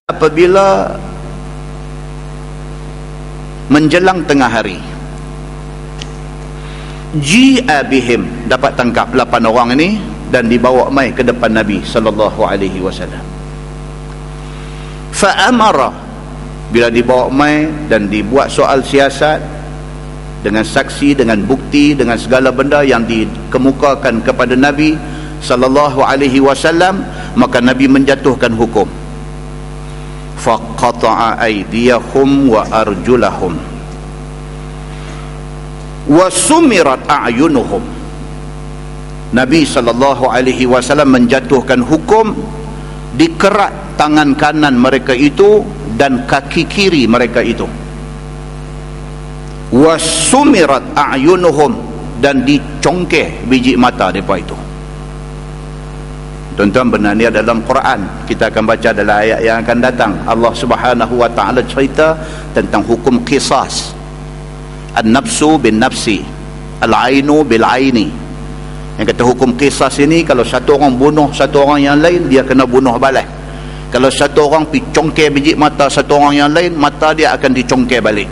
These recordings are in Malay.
apabila menjelang tengah hari, ji'a bihim, dapat tangkap 8 orang ini dan dibawa mai ke depan Nabi sallallahu alaihi wasallam. Fa amara, bila dibawa mai dan dibuat soal siasat dengan saksi, dengan bukti, dengan segala benda yang dikemukakan kepada Nabi sallallahu alaihi wasallam, maka Nabi menjatuhkan hukum. Faqata'a aydiyahum wa arjulahum wa sumirat a'yunuhum. Nabi sallallahu alaihi wasallam menjatuhkan hukum, dikerat tangan kanan mereka itu dan kaki kiri mereka itu. Wa sumirat a'yunuhum, dan dicongkeh biji mata mereka itu. Tuan-tuan, benar ni dalam Quran. Kita akan baca dalam ayat yang akan datang. Allah Subhanahu wa ta'ala cerita tentang hukum qisas. An-nafsu bin nafsi, al-ainu bil aini. Yang kata hukum qisas ini, kalau satu orang bunuh satu orang yang lain, dia kena bunuh balas. Kalau satu orang pergi congkeh biji mata satu orang yang lain, mata dia akan dicongkeh balik.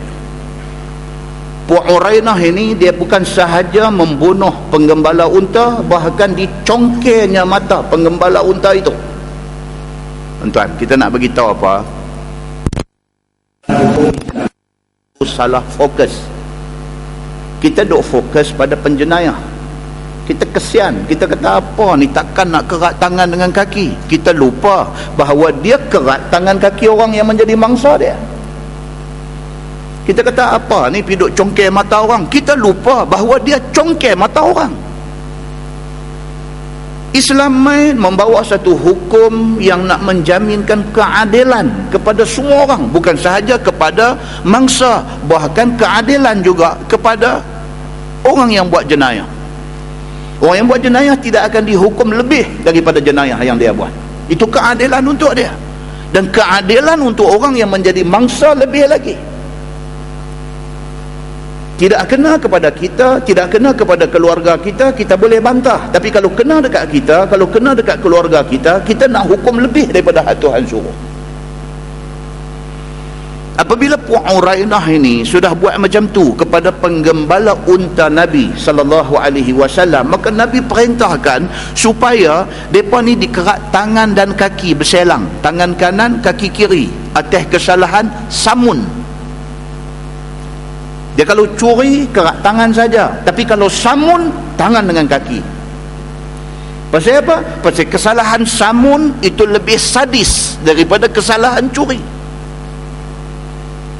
Puak Urainah ini, dia bukan sahaja membunuh penggembala unta, bahkan dicongkehnya mata penggembala unta itu. Tuan-tuan, kita nak bagi tahu apa? Salah fokus. Kita duk fokus pada penjenayah. Kita kesian, kita kata apa ni, takkan nak kerat tangan dengan kaki. Kita lupa bahawa dia kerat tangan kaki orang yang menjadi mangsa dia. Kita kata apa ni, piduk congkeh mata orang. Kita lupa bahawa dia congkeh mata orang. Islam membawa satu hukum yang nak menjaminkan keadilan kepada semua orang, bukan sahaja kepada mangsa, bahkan keadilan juga kepada orang yang buat jenayah. Orang yang buat jenayah tidak akan dihukum lebih daripada jenayah yang dia buat. Itu keadilan untuk dia, dan keadilan untuk orang yang menjadi mangsa lebih lagi. Tidak kena kepada kita, tidak kena kepada keluarga kita, kita boleh bantah. Tapi kalau kena dekat kita, kalau kena dekat keluarga kita, kita nak hukum lebih daripada Tuhan suruh. Apabila Puak Urainah ini sudah buat macam tu kepada penggembala unta Nabi sallallahu alaihi wasallam, maka Nabi perintahkan supaya depa ni dikerat tangan dan kaki berselang, tangan kanan, kaki kiri, atas kesalahan samun. Dia kalau curi, kerat tangan saja. Tapi kalau samun, tangan dengan kaki. Pasal apa? Pasal kesalahan samun itu lebih sadis daripada kesalahan curi.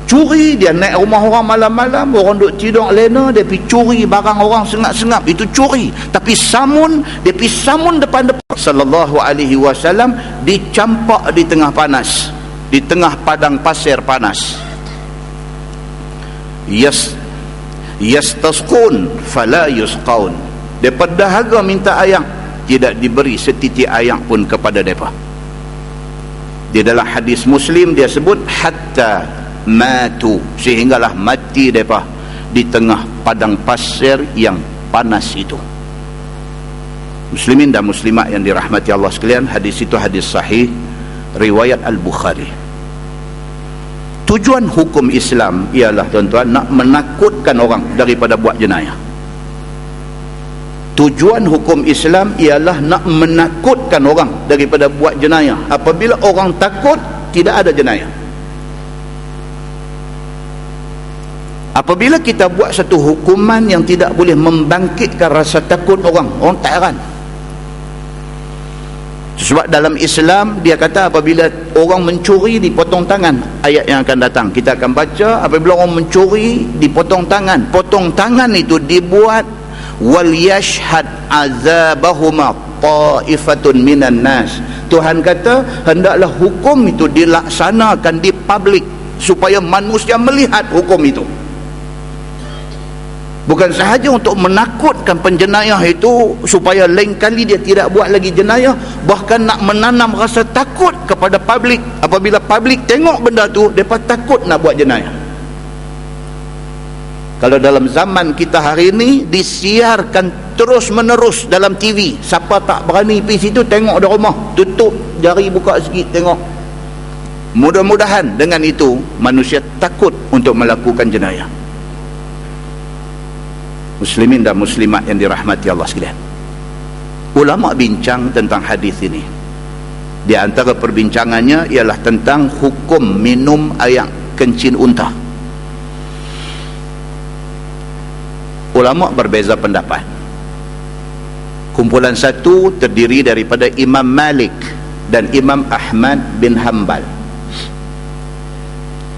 Curi, dia naik rumah orang malam-malam, orang duk tidur lena, dia pergi curi barang orang sengap-sengap, itu curi. Tapi samun, dia pergi samun depan-depan. Sallallahu alaihi wasallam dicampak di tengah panas, di tengah padang pasir panas. Yastasqun fala yusqaun. Depa dahaga minta air, tidak diberi setitik air pun kepada depa. Di dalam hadis Muslim dia sebut hatta matu, sehinggalah mati depa di tengah padang pasir yang panas itu. Muslimin dan muslimat yang dirahmati Allah sekalian, hadis itu hadis sahih riwayat Al-Bukhari. Tujuan hukum Islam ialah, tuan-tuan, nak menakutkan orang daripada buat jenayah. Tujuan hukum Islam ialah nak menakutkan orang daripada buat jenayah. Apabila orang takut, tidak ada jenayah. Apabila kita buat satu hukuman yang tidak boleh membangkitkan rasa takut orang tak heran. Sebab dalam Islam dia kata apabila orang mencuri dipotong tangan. Ayat yang akan datang kita akan baca, apabila orang mencuri dipotong tangan. Potong tangan itu dibuat wal yashhad azabahuma ta'ifatun minan nas. Tuhan kata hendaklah hukum itu dilaksanakan di publik supaya manusia melihat hukum itu. Bukan sahaja untuk menakutkan penjenayah itu supaya lain kali dia tidak buat lagi jenayah, bahkan nak menanam rasa takut kepada publik. Apabila publik tengok benda tu, mereka takut nak buat jenayah. Kalau dalam zaman kita hari ini disiarkan terus menerus dalam TV, siapa tak berani pergi situ, tengok di rumah, tutup jari, buka sikit, tengok. Mudah-mudahan dengan itu manusia takut untuk melakukan jenayah. Muslimin dan muslimat yang dirahmati Allah sekalian, ulama bincang tentang hadis ini. Di antara perbincangannya ialah tentang hukum minum air kencing unta. Ulama berbeza pendapat. Kumpulan satu terdiri daripada Imam Malik dan Imam Ahmad bin Hanbal.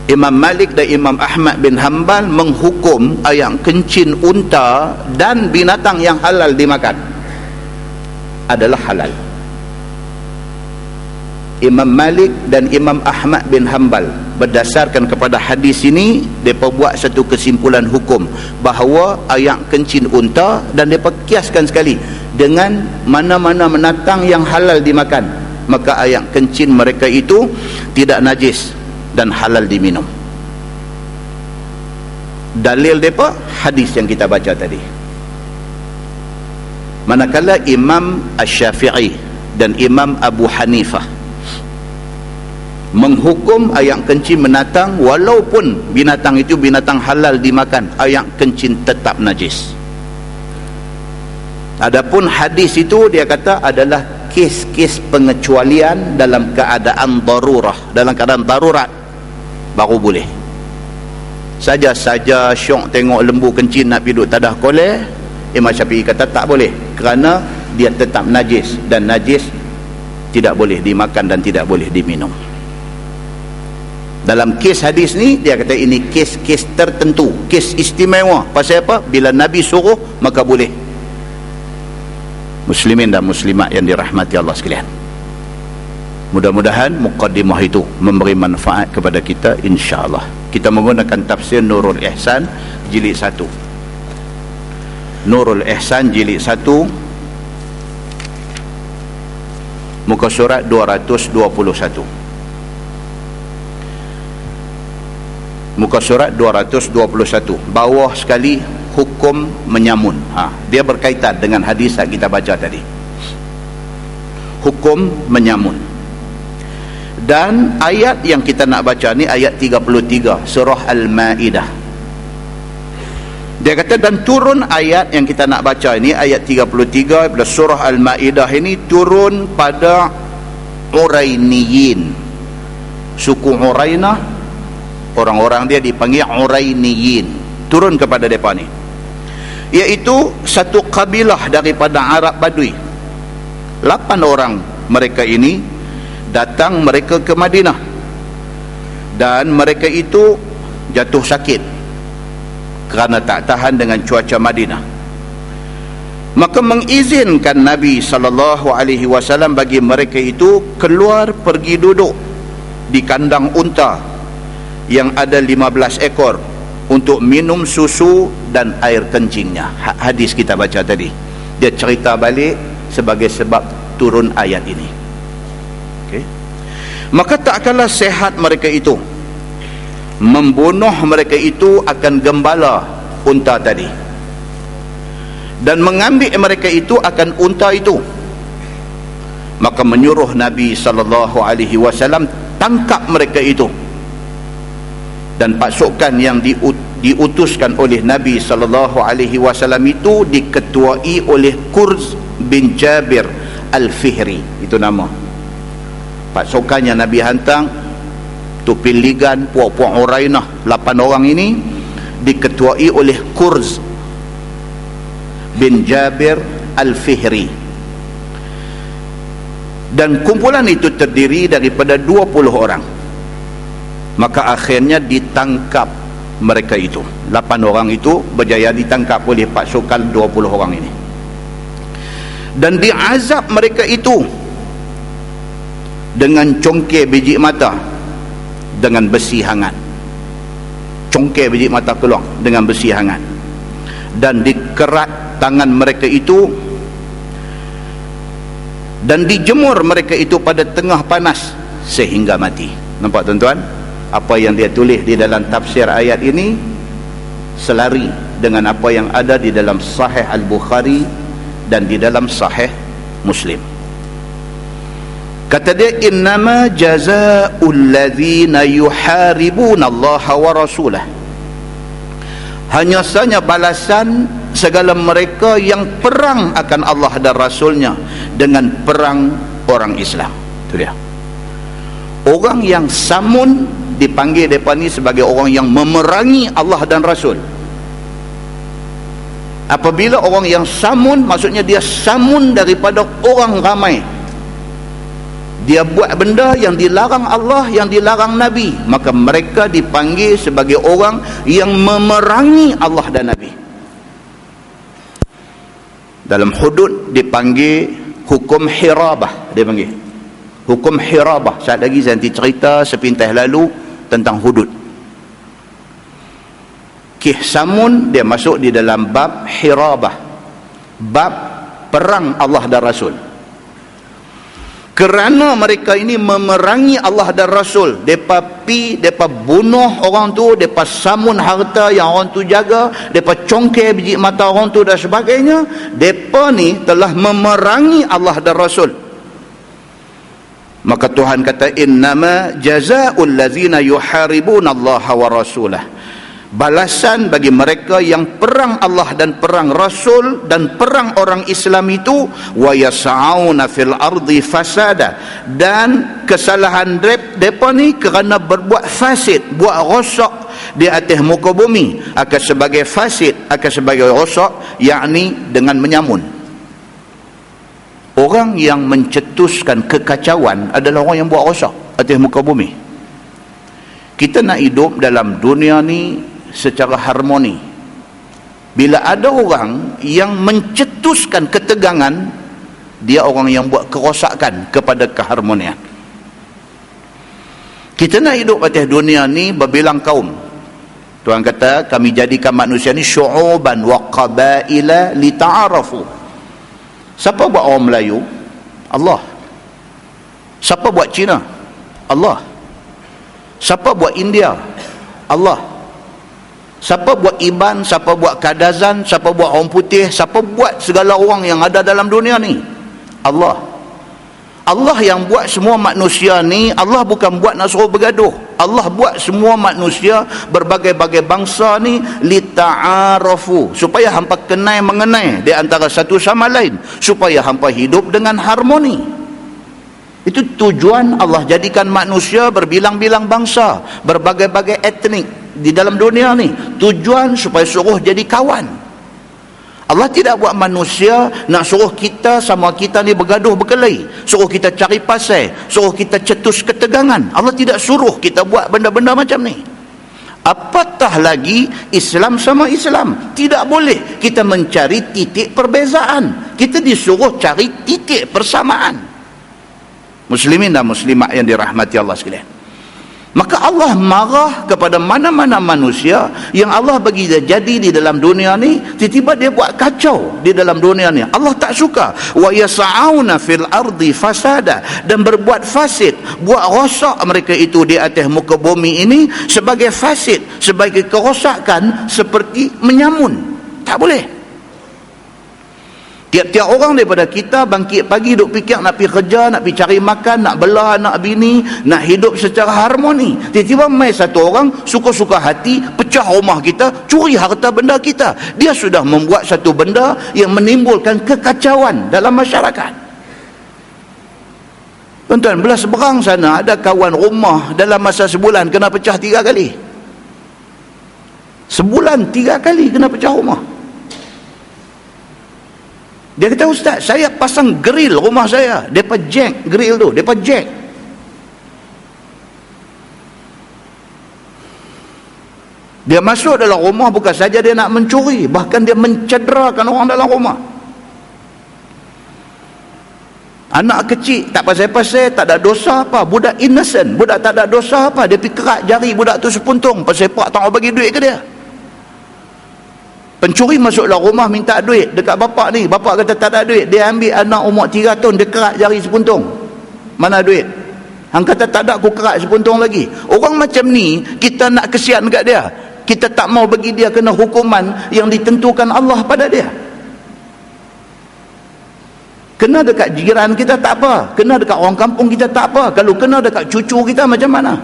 Imam Malik dan Imam Ahmad bin Hanbal menghukum ayam kencing unta dan binatang yang halal dimakan adalah halal. Imam Malik dan Imam Ahmad bin Hanbal berdasarkan kepada hadis ini, mereka buat satu kesimpulan hukum bahawa ayam kencing unta, dan mereka kiaskan sekali dengan mana-mana binatang yang halal dimakan, maka ayam kencing mereka itu tidak najis dan halal diminum. Dalil mereka hadis yang kita baca tadi. Manakala Imam Asy-Syafi'i dan Imam Abu Hanifah menghukum ayam kencing binatang, walaupun binatang itu binatang halal dimakan, ayam kencing tetap najis. Adapun hadis itu dia kata adalah kes-kes pengecualian dalam keadaan darurah, dalam keadaan darurat baru boleh. Saja-saja syok tengok lembu kencing nak piduk tadah koleh, Imam Syafi'i kata tak boleh, kerana dia tetap najis, dan najis tidak boleh dimakan dan tidak boleh diminum. Dalam kes hadis ni dia kata ini kes-kes tertentu, kes istimewa. Pasal apa? Bila Nabi suruh maka boleh. Muslimin dan muslimat yang dirahmati Allah sekalian, mudah-mudahan muqaddimah itu memberi manfaat kepada kita insya-Allah. Kita menggunakan tafsir Nurul Ihsan jilid 1. Nurul Ihsan jilid 1, muka surat 221. Muka surat 221, bawah sekali hukum menyamun. Dia berkaitan dengan hadis yang kita baca tadi. Hukum menyamun. Dan ayat yang kita nak baca ni ayat 33 surah Al-Maidah. Dia kata, dan turun ayat yang kita nak baca ini ayat 33 pada surah Al-Maidah ini turun pada Urainiyin, suku Urainah. Orang-orang dia dipanggil Urainiyin, turun kepada mereka ni, iaitu satu kabilah daripada Arab Badui. 8 orang mereka ini datang mereka ke Madinah, dan mereka itu jatuh sakit kerana tak tahan dengan cuaca Madinah. Maka mengizinkan Nabi SAW bagi mereka itu keluar pergi duduk di kandang unta yang ada 15 ekor untuk minum susu dan air kencingnya. Hadis kita baca tadi, dia cerita balik sebagai sebab turun ayat ini. Okay. Maka tak kalah sehat mereka itu, membunuh mereka itu akan gembala unta tadi, dan mengambil mereka itu akan unta itu. Maka menyuruh Nabi SAW tangkap mereka itu, dan pasukan yang diutuskan oleh Nabi SAW itu diketuai oleh Kurz bin Jabir Al-Fihri. Itu nama pasukan yang Nabi hantar tu pilihan puak-puak Urainah. 8 orang ini diketuai oleh Kurz bin Jabir Al-Fihri, dan kumpulan itu terdiri daripada 20 orang. Maka akhirnya ditangkap mereka itu. 8 orang itu berjaya ditangkap oleh pasukan 20 orang ini, dan diazab mereka itu dengan congkir biji mata dengan besi hangat. Congkir biji mata keluar dengan besi hangat, dan dikerat tangan mereka itu, dan dijemur mereka itu pada tengah panas sehingga mati. Nampak tuan-tuan? Apa yang dia tulis di dalam tafsir ayat ini selari dengan apa yang ada di dalam Sahih Al-Bukhari dan di dalam Sahih Muslim. Kata dia, innama jazaa'ul ladzina yuharibuna Allah wa rasulah. Hanya saja balasan segala mereka yang perang akan Allah dan Rasulnya dengan perang orang Islam. Itu dia. Orang yang samun dipanggil mereka ni sebagai orang yang memerangi Allah dan Rasul. Apabila orang yang samun, maksudnya dia samun daripada orang ramai. Dia buat benda yang dilarang Allah, yang dilarang Nabi, maka mereka dipanggil sebagai orang yang memerangi Allah dan Nabi. Dalam hudud dipanggil hukum hirabah, dia panggil hukum hirabah. Saat lagi saya nanti cerita sepintas lalu tentang hudud. Kisah samun dia masuk di dalam bab hirabah, bab perang Allah dan Rasul. Kerana mereka ini memerangi Allah dan Rasul, mereka bunuh orang tu, mereka samun harta yang orang tu jaga, mereka congkir biji mata orang tu dan sebagainya. Mereka ni telah memerangi Allah dan Rasul. Maka Tuhan kata, innama jazaa'ul ladzina yuharibuna Allah wa rasulah. Balasan bagi mereka yang perang Allah dan perang Rasul dan perang orang Islam itu, wa yas'auna fil ardi fasada, dan kesalahan mereka ni kerana berbuat fasid, buat rosak di atas muka bumi, akan sebagai fasid, akan sebagai rosak, yakni dengan menyamun. Orang yang mencetuskan kekacauan adalah orang yang buat rosak atas muka bumi. Kita nak hidup dalam dunia ni secara harmoni. Bila ada orang yang mencetuskan ketegangan, dia orang yang buat kerosakan kepada keharmonian. Kita nak hidup atas dunia ni berbilang kaum. Tuhan kata, kami jadikan manusia ni syu'uban wa qabaila lita'arafu. Siapa buat orang Melayu? Allah. Siapa buat Cina? Allah. Siapa buat India? Allah. Siapa buat Iban, siapa buat Kadazan, siapa buat orang putih, siapa buat segala orang yang ada dalam dunia ni? Allah. Allah yang buat semua manusia ni. Allah bukan buat nak suruh bergaduh. Allah buat semua manusia berbagai-bagai bangsa ni lita'arafu, supaya hampa kenal mengenai di antara satu sama lain, supaya hampa hidup dengan harmoni. Itu tujuan Allah jadikan manusia berbilang-bilang bangsa, berbagai-bagai etnik di dalam dunia ni. Tujuan supaya suruh jadi kawan. Allah tidak buat manusia nak suruh kita sama kita ni bergaduh berkelahi, suruh kita cari pasal, suruh kita cetus ketegangan. Allah tidak suruh kita buat benda-benda macam ni. Apatah lagi Islam sama Islam. Tidak boleh kita mencari titik perbezaan. Kita disuruh cari titik persamaan. Muslimin dan muslimat yang dirahmati Allah sekalian. Maka Allah marah kepada mana-mana manusia yang Allah bagi dia jadi di dalam dunia ni, tiba-tiba dia buat kacau di dalam dunia ni. Allah tak suka. Wa yas'auna fil ardi fasada, dan berbuat fasid, buat rosak mereka itu di atas muka bumi ini sebagai fasid, sebagai kerosakan, seperti menyamun. Tak boleh. Tiap-tiap orang daripada kita bangkit pagi duk fikir nak pergi kerja, nak pergi cari makan, nak bela anak bini, nak hidup secara harmoni. Tiba-tiba mai satu orang suka-suka hati pecah rumah kita, curi harta benda kita. Dia sudah membuat satu benda yang menimbulkan kekacauan dalam masyarakat. Tuan-tuan, belah seberang sana ada kawan rumah dalam masa sebulan kena pecah 3 kali. Sebulan 3 kali kena pecah rumah. Dia kata, ustaz, saya pasang grill rumah saya. Depa jack grill tu, depa jack. Dia masuk dalam rumah, bukan saja dia nak mencuri, bahkan dia mencederakan orang dalam rumah. Anak kecil tak pasal-pasal, tak ada dosa apa, budak innocent, budak tak ada dosa apa, dia pergi kerak jari budak tu sepuntung pasal pak tak mau bagi duit ke dia. Pencuri masuk dalam rumah minta duit dekat bapak ni. Bapak kata tak ada duit. Dia ambil anak umur 3 tahun, dia kerak jari sepuntung. Mana duit? Hang kata tak ada, aku kerak sepuntung lagi. Orang macam ni kita nak kesian dekat dia. Kita tak mau bagi dia kena hukuman yang ditentukan Allah pada dia. Kena dekat jiran kita tak apa, kena dekat orang kampung kita tak apa, kalau kena dekat cucu kita macam mana,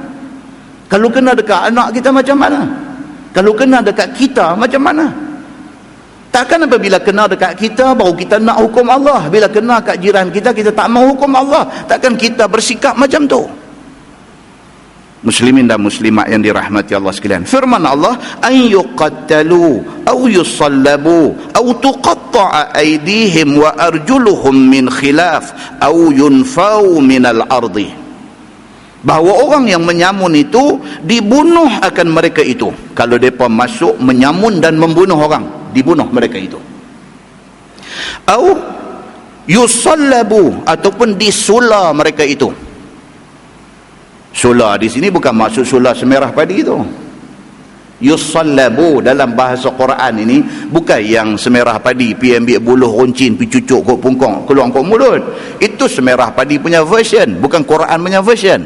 kalau kena dekat anak kita macam mana, kalau kena dekat kita macam mana? Takkan apabila kena dekat kita baru kita nak hukum Allah, bila kena kat jiran kita, kita tak mau hukum Allah. Takkan kita bersikap macam tu? Muslimin dan muslimat yang dirahmati Allah sekalian, firman Allah, an yuqattalu aw yusallabu aw tuqatta'a aydihim wa arjuluhum min khilaf aw yunfau minal ardi. Bahawa orang yang menyamun itu dibunuh akan mereka itu. Kalau mereka masuk menyamun dan membunuh orang, dibunuh mereka itu. Aw yusallabu, ataupun disula mereka itu. Sula di sini bukan maksud sula semerah padi itu. Yusallabu dalam bahasa Quran ini bukan yang semerah padi, pi ambil buluh runcin, pi cucuk kok pungkong keluar kok mulut. Itu semerah padi punya version, bukan Quran punya version.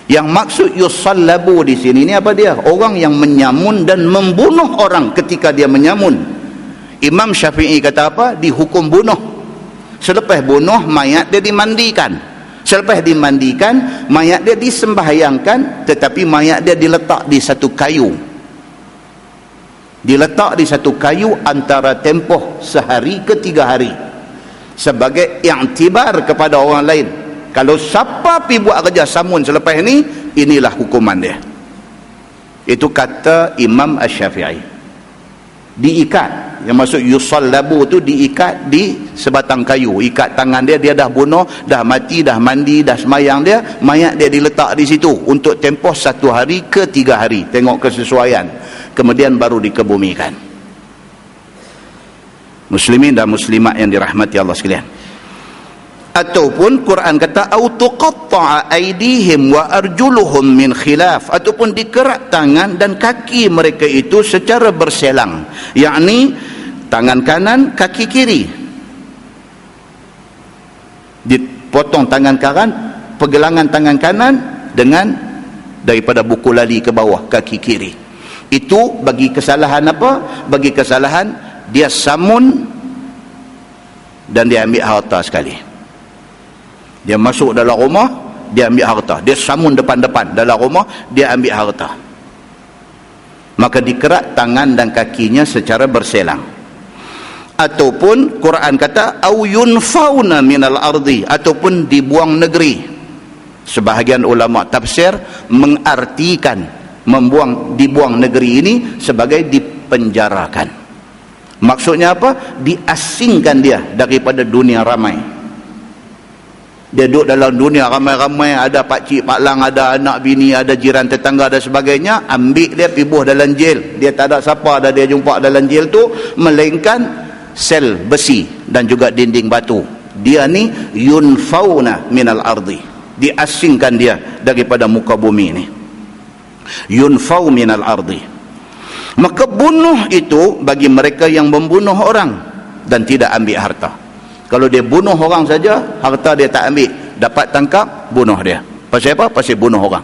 Yang maksud yusallabu di sini ni apa dia? Orang yang menyamun dan membunuh orang ketika dia menyamun. Imam Syafi'i kata apa? Dihukum bunuh. Selepas bunuh, mayat dia dimandikan. Selepas dimandikan, mayat dia disembahyangkan, tetapi mayat dia diletak di satu kayu. Diletak di satu kayu antara tempoh sehari ke 3 hari. Sebagai i'tibar kepada orang lain. Kalau siapa pergi buat kerja samun selepas ni, inilah hukuman dia. Itu kata Imam Asy-Syafi'i. Diikat, yang maksud yusallabu tu diikat di sebatang kayu, ikat tangan dia, dia dah bunuh, dah mati, dah mandi, dah semayang dia, mayat dia diletak di situ untuk tempoh 1 hari ke 3 hari, tengok kesesuaian, kemudian baru dikebumikan. Muslimin dan muslimat yang dirahmati Allah sekalian. Ataupun Quran kata au tuqatta'a aydihim wa arjuluhum min khilaf, ataupun dikerat tangan dan kaki mereka itu secara berselang, yakni tangan kanan kaki kiri, dipotong tangan kanan, pergelangan tangan kanan dengan daripada buku lali ke bawah kaki kiri. Itu bagi kesalahan apa? Bagi kesalahan dia samun dan dia ambil harta sekali. Dia masuk dalam rumah, dia ambil harta. Dia samun depan-depan dalam rumah, dia ambil harta. Maka dikerat tangan dan kakinya secara berselang. Ataupun Quran kata au yunfauna minal ardi, ataupun dibuang negeri. Sebahagian ulama tafsir mengartikan dibuang negeri ini sebagai dipenjarakan. Maksudnya apa? Diasingkan dia daripada dunia ramai. Dia duduk dalam dunia ramai-ramai, ada pakcik, paklang, ada anak bini, ada jiran tetangga dan sebagainya, ambil dia pibuh dalam jail. Dia tak ada siapa ada dia jumpa dalam jail tu, melainkan sel besi dan juga dinding batu. Dia ni yunfauna minal ardi, diasingkan dia daripada muka bumi ni. Yunfau minal ardi. Maka bunuh itu bagi mereka yang membunuh orang dan tidak ambil harta. Kalau dia bunuh orang saja, harta dia tak ambil, dapat tangkap, bunuh dia. Pasal apa? Pasal bunuh orang.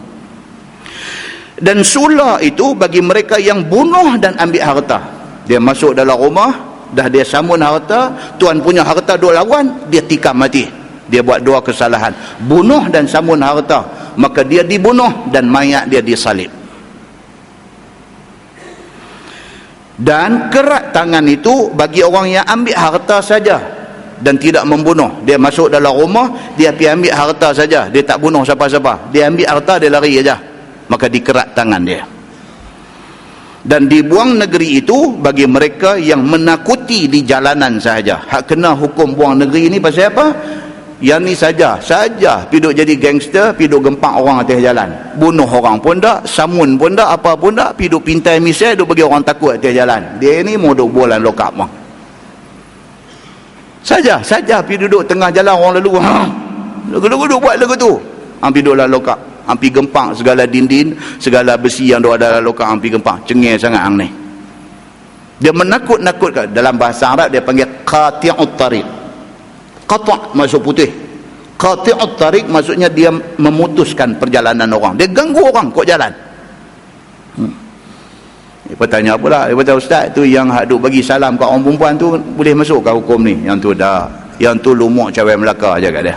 Dan sula itu bagi mereka yang bunuh dan ambil harta. Dia masuk dalam rumah, dah dia samun harta, tuan punya harta duk lawan, dia tikam mati. Dia buat 2 kesalahan, bunuh dan samun harta, maka dia dibunuh dan mayat dia disalib. Dan kerat tangan itu bagi orang yang ambil harta saja dan tidak membunuh. Dia masuk dalam rumah, dia pergi ambil harta saja, dia tak bunuh siapa-siapa, dia ambil harta, dia lari saja, maka dikerat tangan dia. Dan dibuang negeri itu bagi mereka yang menakuti di jalanan sahaja. Hak kena hukum buang negeri ini pasal apa? Yang ni saja piduk jadi gangster, piduk gempak orang atas jalan, bunuh orang pun tak, samun pun tak, apa pun tak, piduk pintai misal, duk bagi orang takut atas jalan. Dia ni mau duk bulan lokap mah. Saja pergi duduk tengah jalan orang lalu, duduk buat lagu tu, pergi duduk dalam lokap, pergi gempak segala dinding, segala besi yang ada dalam lokap, pergi gempak, cengih sangat hang ni. Dia menakut-nakutkan. Dalam bahasa Arab dia panggil qati'ut tariq. Qata' maksud putih, qati'ut tariq maksudnya dia memutuskan perjalanan orang, dia ganggu orang kok jalan. Dia bertanya pula, dia bertanya, ustaz tu yang duk bagi salam kat orang perempuan tu boleh masuk ke hukum ni? Yang tu dah Yang tu lumuk cabai Melaka je kat dia.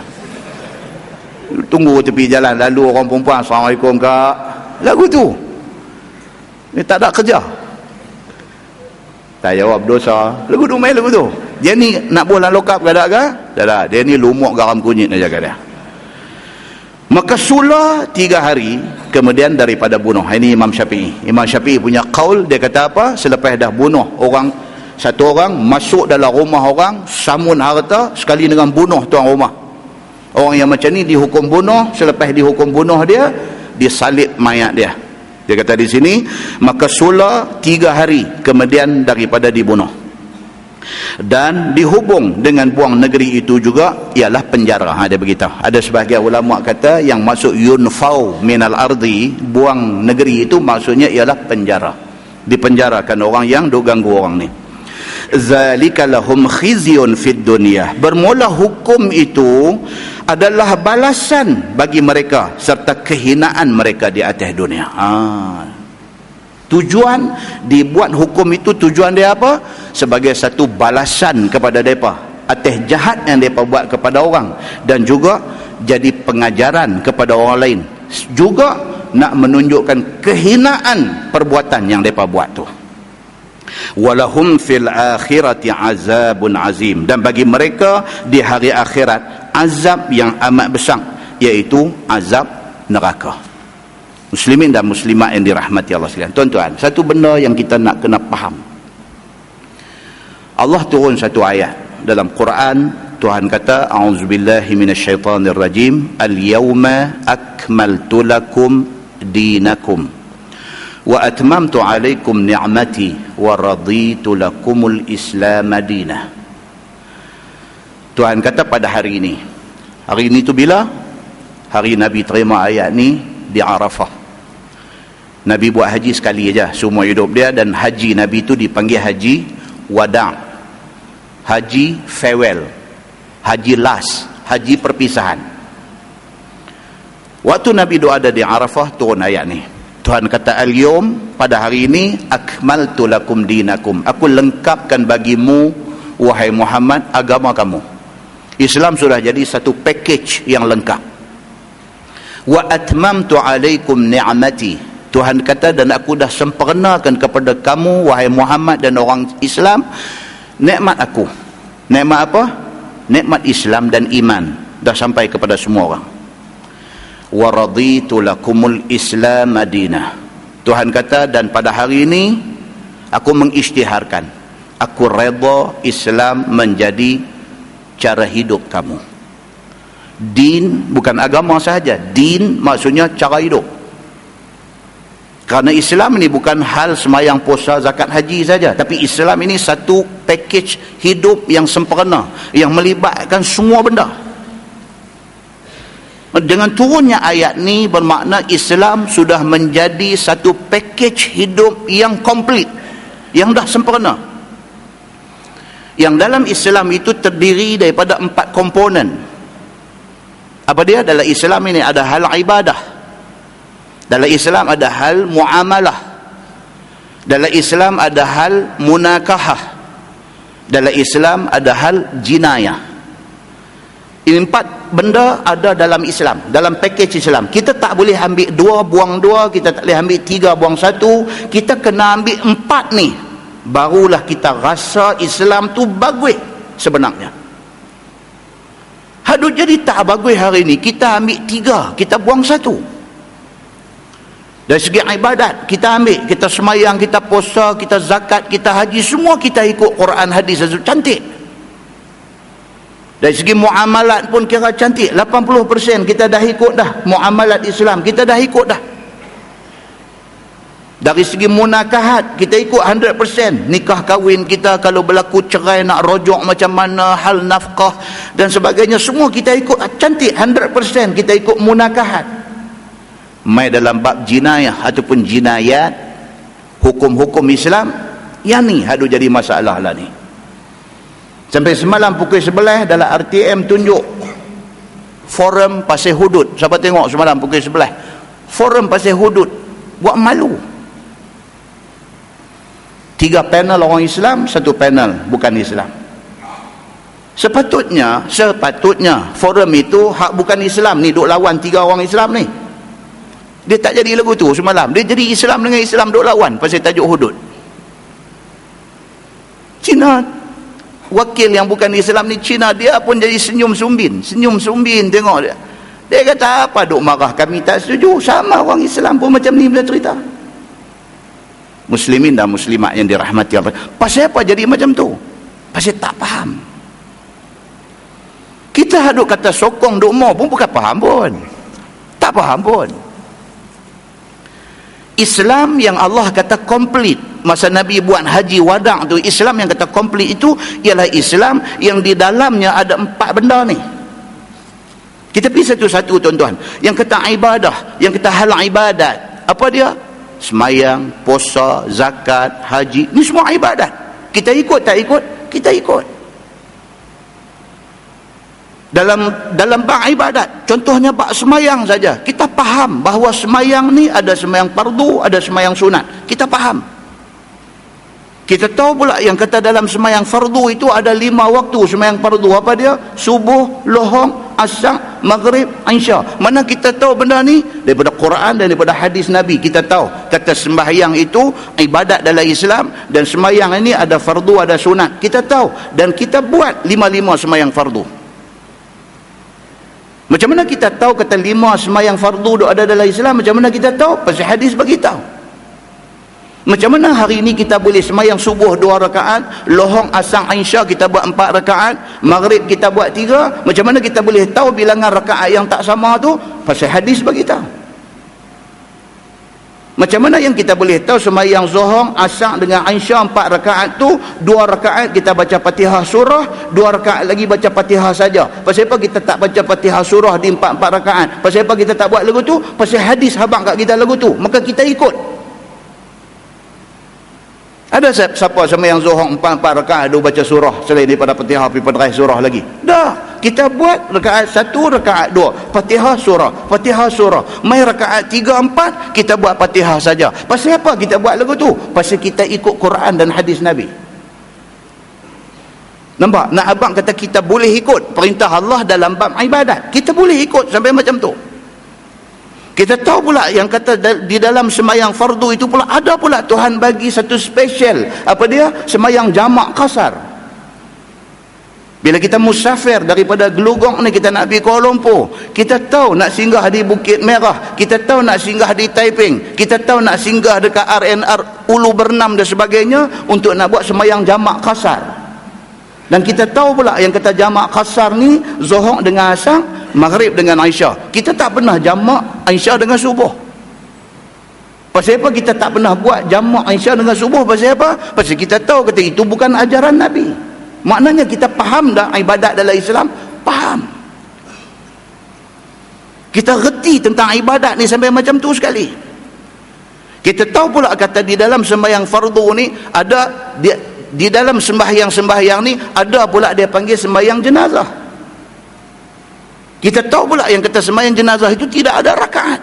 Tunggu tepi jalan, lalu orang perempuan, Assalamualaikum kak. Lagu tu. Dia tak ada kerja. Tak jawab dosa. Lagu tu main lagu tu. Dia ni nak bola lokap ke tak ke? Tak ada. Dia ni lumuk garam kunyit aja kat dia. Maka sula 3 hari kemudian daripada bunuh. Ini Imam Syafi'i. Imam Syafi'i punya qaul, dia kata apa? Selepas dah bunuh orang, satu orang masuk dalam rumah orang, samun harta sekali dengan bunuh tuan rumah. Orang yang macam ni dihukum bunuh. Selepas dihukum bunuh dia, disalib mayat dia. Dia kata di sini, maka sula 3 hari kemudian daripada dibunuh. Dan dihubung dengan buang negeri itu juga ialah penjara. Dia beritahu. Ada sebahagian ulama kata yang masuk yunfau minal ardi, buang negeri itu maksudnya ialah penjara. Dipenjarakan orang yang duk ganggu orang ni. Zalika lahum khizyun fid dunya. Bermula hukum itu adalah balasan bagi mereka serta kehinaan mereka di atas dunia. Tujuan dibuat hukum itu, tujuan dia apa? Sebagai satu balasan kepada mereka atas jahat yang mereka buat kepada orang, dan juga jadi pengajaran kepada orang lain, juga nak menunjukkan kehinaan perbuatan yang mereka buat tu. Walahum fil akhirati azabun azim. Dan bagi mereka di hari akhirat azab yang amat besar, iaitu azab neraka. Muslimin dan muslimat yang dirahmati Allah sekalian. Tuan-tuan, satu benda yang kita nak kena faham. Allah turun satu ayat dalam Quran. Tuhan kata, a'udzubillahi minasyaitanirrajim, al-yawma akmaltu lakum dinakum wa atmamtu alaikum ni'mati wa raditu lakumul islam madinah. Tuhan kata pada hari ini. Hari ini tu bila? Hari Nabi terima ayat ni di Arafah. Nabi buat haji sekali aja semua hidup dia, dan haji Nabi itu dipanggil haji wada', haji farewell, haji last, haji perpisahan. Waktu Nabi doa ada di Arafah, turun ayat ni. Tuhan kata, al-yawm, pada hari ini, akmaltu lakum dinakum, aku lengkapkan bagimu wahai Muhammad agama kamu. Islam sudah jadi satu package yang lengkap. Wa atmamtu alaikum ni'mati, Tuhan kata, dan aku dah sempurnakan kepada kamu wahai Muhammad dan orang Islam nikmat aku. Nikmat apa? Nikmat Islam dan iman dah sampai kepada semua orang. Wa raditu lakumul islam madinah. Tuhan kata, dan pada hari ini aku mengisytiharkan, aku redha Islam menjadi cara hidup kamu. Din bukan agama sahaja, din maksudnya cara hidup. Kerana Islam ini bukan hal semayang, puasa, zakat, haji saja, tapi Islam ini satu package hidup yang sempurna, yang melibatkan semua benda. Dengan turunnya ayat ni bermakna Islam sudah menjadi satu package hidup yang komplit, yang dah sempurna. Yang dalam Islam itu terdiri daripada 4 komponen. Apa dia? Dalam Islam ini ada hal ibadah. Dalam Islam ada hal muamalah. Dalam Islam ada hal munakahah. Dalam Islam ada hal jinayah. Ini 4 benda ada dalam Islam, dalam package Islam. Kita tak boleh ambil 2 buang 2, kita tak boleh ambil 3 buang 1. Kita kena ambil 4 ni, barulah kita rasa Islam tu bagus sebenarnya. Hadut jadi tak bagus hari ni, kita ambil 3, kita buang 1. Dari segi ibadat, kita ambil, kita semayang, kita puasa, kita zakat, kita haji, semua kita ikut Quran, hadis, cantik. Dari segi muamalat pun kira cantik, 80% kita dah ikut dah. Muamalat Islam kita dah ikut dah. Dari segi munakahat kita ikut 100%. Nikah kahwin kita, kalau berlaku cerai nak rojok macam mana, hal nafkah dan sebagainya, semua kita ikut cantik, 100% kita ikut munakahat. Mai dalam bab jinayah ataupun jinayat, hukum-hukum Islam, yang ni hadu jadi masalah lah ni. Sampai semalam pukul 11 dalam RTM tunjuk forum pasal hudud. Siapa tengok semalam pukul 11? Forum pasal hudud. Buat malu. 3 panel orang Islam, 1 panel bukan Islam. Sepatutnya forum itu hak bukan Islam ni duk lawan 3 orang Islam ni. Dia tak jadi lagu tu semalam. Dia jadi Islam dengan Islam duk lawan pasal tajuk hudud. Cina, wakil yang bukan Islam ni Cina, dia pun jadi senyum sumbin tengok dia. Dia kata apa duk marah, kami tak setuju. Sama orang Islam pun macam ni bila cerita. Muslimin dan muslimat yang dirahmati Allah. Pasal apa jadi macam tu? Pasal tak faham. Kita hadut kata sokong duk mau pun bukan faham pun. Tak faham pun. Islam yang Allah kata komplit masa Nabi buat haji wada' tu, Islam yang kata komplit itu ialah Islam yang di dalamnya ada 4 benda ni. Kita pergi satu-satu tuan-tuan. Yang kata ibadah, yang kata hal ibadat, apa dia? Semayang, puasa, zakat, haji, ni semua ibadat. Kita ikut tak ikut? Kita ikut. Dalam bab ibadat, contohnya bab semayang saja, kita faham bahawa semayang ni ada semayang fardu, ada semayang sunat. Kita faham. Kita tahu pula yang kata dalam semayang fardu itu ada 5 waktu semayang fardu. Apa dia? Subuh, lohong, asar, maghrib, isya. Mana kita tahu benda ni? Daripada Quran dan daripada hadis Nabi. Kita tahu kata sembahyang itu ibadat dalam Islam, dan semayang ini ada fardu, ada sunat. Kita tahu dan kita buat 5 semayang fardu. Macam mana kita tahu kata 5 semayang fardu ada dalam Islam? Macam mana kita tahu? Pasal hadis bagi tahu. Macam mana hari ini kita boleh semayang subuh 2 rakaat, lohong, asar, isya kita buat 4 rakaat, maghrib kita buat 3? Macam mana kita boleh tahu bilangan rakaat yang tak sama tu? Pasal hadis bagi tahu. Macam mana yang kita boleh tahu semayang zuhur, asar dengan isya 4 rakaat tu, 2 rakaat kita baca Fatihah surah, 2 rakaat lagi baca Fatihah saja. Pasal apa kita tak baca Fatihah surah di 4 rakaat? Pasal apa kita tak buat lagu tu? Pasal hadis habaq kat kita lagu tu. Maka kita ikut. Ada siapa semayang zuhur 4 rakaat dia baca surah selain daripada Fatihah pergi penerai surah lagi? Dah, kita buat rakaat 1, rakaat 2, Fatihah surah. Mai rakaat 3, 4 kita buat Fatihah saja. Pasal apa kita buat lagu tu? Pasal kita ikut Quran dan hadis Nabi. Nampak? Nak abang kata kita boleh ikut perintah Allah dalam bab ibadat. Kita boleh ikut sampai macam tu. Kita tahu pula yang kata di dalam semayang fardu itu pula ada pula Tuhan bagi satu special. Apa dia? Semayang jamak kasar. Bila kita musafir daripada Gelugong ni, kita nak pergi Kuala Lumpur, kita tahu nak singgah di Bukit Merah, kita tahu nak singgah di Taiping, kita tahu nak singgah dekat RNR Ulu Bernam dan sebagainya untuk nak buat semayang jamak kasar. Dan kita tahu pula yang kata jamak kasar ni zuhur dengan asar, maghrib dengan isya. Kita tak pernah jamak isya dengan subuh. Pasal apa kita tak pernah buat jamak isya dengan subuh? Pasal apa? Pasal kita tahu kata itu bukan ajaran Nabi. Maknanya kita faham dah ibadat dalam Islam? Faham. Kita reti tentang ibadat ni sampai macam tu sekali. Kita tahu pula kata di dalam sembahyang fardu ni ada di dalam sembahyang ni ada pula dia panggil sembahyang jenazah. Kita tahu pula yang kata sembahyang jenazah itu tidak ada rakaat.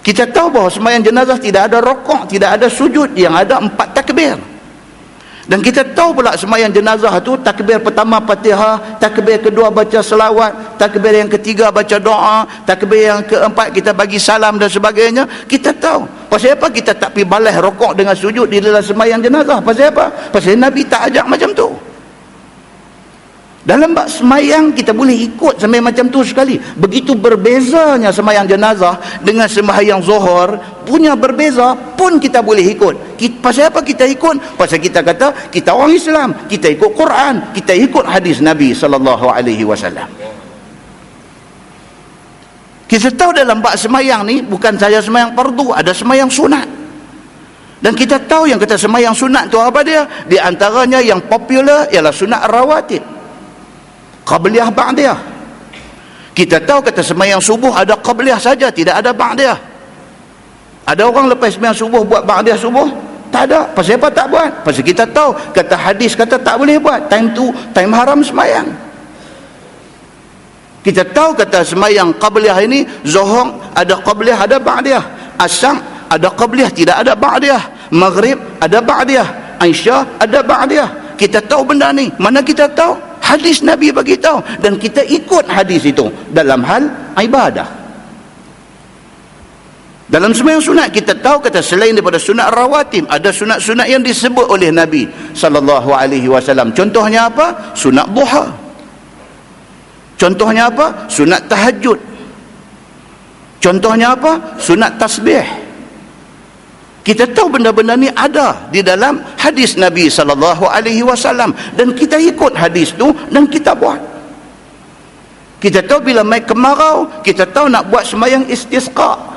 Kita tahu bahawa sembahyang jenazah tidak ada rokok, tidak ada sujud, yang ada 4 takbir. Dan kita tahu pula sembahyang jenazah itu takbir pertama Fatihah, takbir kedua baca selawat, takbir yang ketiga baca doa, takbir yang keempat kita bagi salam dan sebagainya. Kita tahu. Pasal apa kita tak pergi balas rokok dengan sujud di dalam sembahyang jenazah? Pasal apa? Pasal Nabi tak ajak macam tu. Dalam bab semayang kita boleh ikut sampai macam tu sekali. Begitu berbezanya semayang jenazah dengan sembahyang zuhur punya berbeza pun kita boleh ikut. Pasal apa kita ikut? Pasal kita kata kita orang Islam, kita ikut Quran, kita ikut hadis Nabi sallallahu alaihi wasallam. Kita tahu dalam bab semayang ni bukan saja semayang fardu, ada semayang sunat. Dan kita tahu yang kata semayang sunat tu apa dia? Di antaranya yang popular ialah sunat rawatib, qabliyah ba'diyah. Kita tahu kata semayang subuh ada qabliyah saja, tidak ada ba'diyah. Ada orang lepas semayang subuh buat ba'diyah subuh? Tak ada. Pasal apa tak buat? Pasal kita tahu kata hadis kata tak boleh buat. Time tu time haram semayang. Kita tahu kata semayang qabliyah ini zuhur ada qabliyah ada ba'diyah, asar ada qabliyah tidak ada ba'diyah, maghrib ada ba'diyah, isya ada ba'diyah. Kita tahu benda ni. Mana kita tahu? Hadis Nabi bagi tahu, dan kita ikut hadis itu dalam hal ibadah. Dalam sembahyang sunat kita tahu kata selain daripada sunat rawatib, ada sunat-sunat yang disebut oleh Nabi sallallahu alaihi wasallam. Contohnya apa? Sunat duha. Contohnya apa? Sunat tahajud. Contohnya apa? Sunat tasbih. Kita tahu benda-benda ni ada di dalam hadis Nabi sallallahu alaihi wasallam, dan kita ikut hadis tu dan kita buat. Kita tahu bila mai kemarau, kita tahu nak buat sembahyang istisqa.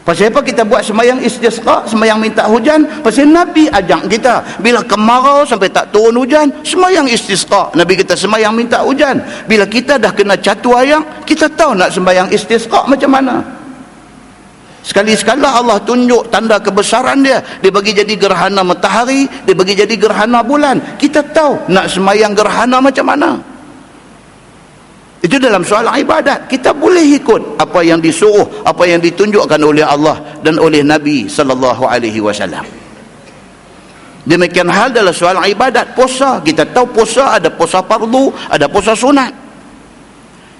Pasal apa kita buat sembahyang istisqa, sembahyang minta hujan? Pasal Nabi ajak kita, bila kemarau sampai tak turun hujan, sembahyang istisqa. Nabi kita sembahyang minta hujan. Bila kita dah kena catu ayam, kita tahu nak sembahyang istisqa macam mana. Sekali-sekala Allah tunjuk tanda kebesaran dia. Dia bagi jadi gerhana matahari, dia bagi jadi gerhana bulan. Kita tahu nak sembahyang gerhana macam mana. Itu dalam soal ibadat. Kita boleh ikut apa yang disuruh, apa yang ditunjukkan oleh Allah dan oleh Nabi sallallahu alaihi wasallam. Demikian hal dalam soal ibadat. Puasa, kita tahu puasa ada puasa fardu, ada puasa sunat.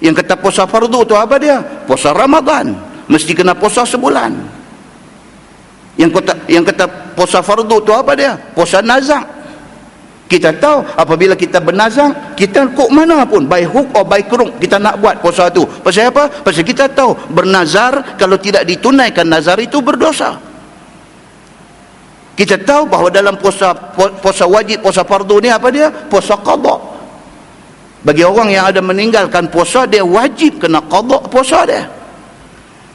Yang kata puasa fardu tu apa dia? Puasa Ramadan, mesti kena puasa sebulan. Yang kata puasa fardu tu apa dia? Puasa nazak. Kita tahu apabila kita bernazar, kita kok mana pun, by hook or by crook, kita nak buat puasa tu. Pasal apa? Pasal kita tahu bernazar kalau tidak ditunaikan nazar itu berdosa. Kita tahu bahawa dalam puasa wajib, puasa fardu ni apa dia? Puasa qada. Bagi orang yang ada meninggalkan puasa, dia wajib kena qada puasa dia.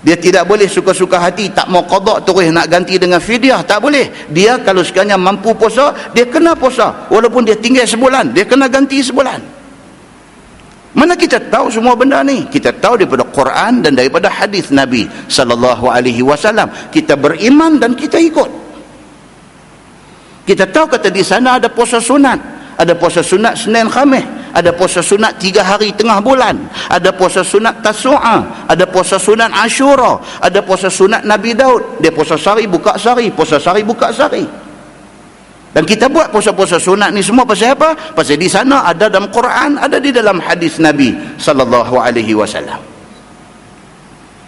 Dia tidak boleh suka-suka hati tak mau qada terus nak ganti dengan fidyah, tak boleh. Dia kalau sekiranya mampu puasa, dia kena puasa walaupun dia tinggal sebulan, dia kena ganti sebulan. Mana kita tahu semua benda ni? Kita tahu daripada Quran dan daripada hadis Nabi sallallahu alaihi wasallam. Kita beriman dan kita ikut. Kita tahu kata di sana ada puasa sunat, ada puasa sunat Senin Khamis, ada puasa sunat 3 hari tengah bulan, ada puasa sunat Tasu'a, ada puasa sunat Ashura, ada puasa sunat Nabi Daud. Dia puasa sehari buka sehari, puasa sehari buka sehari. Dan kita buat puasa-puasa sunat ni semua pasal apa? Pasal di sana ada dalam Quran, ada di dalam hadis Nabi sallallahu alaihi wasallam.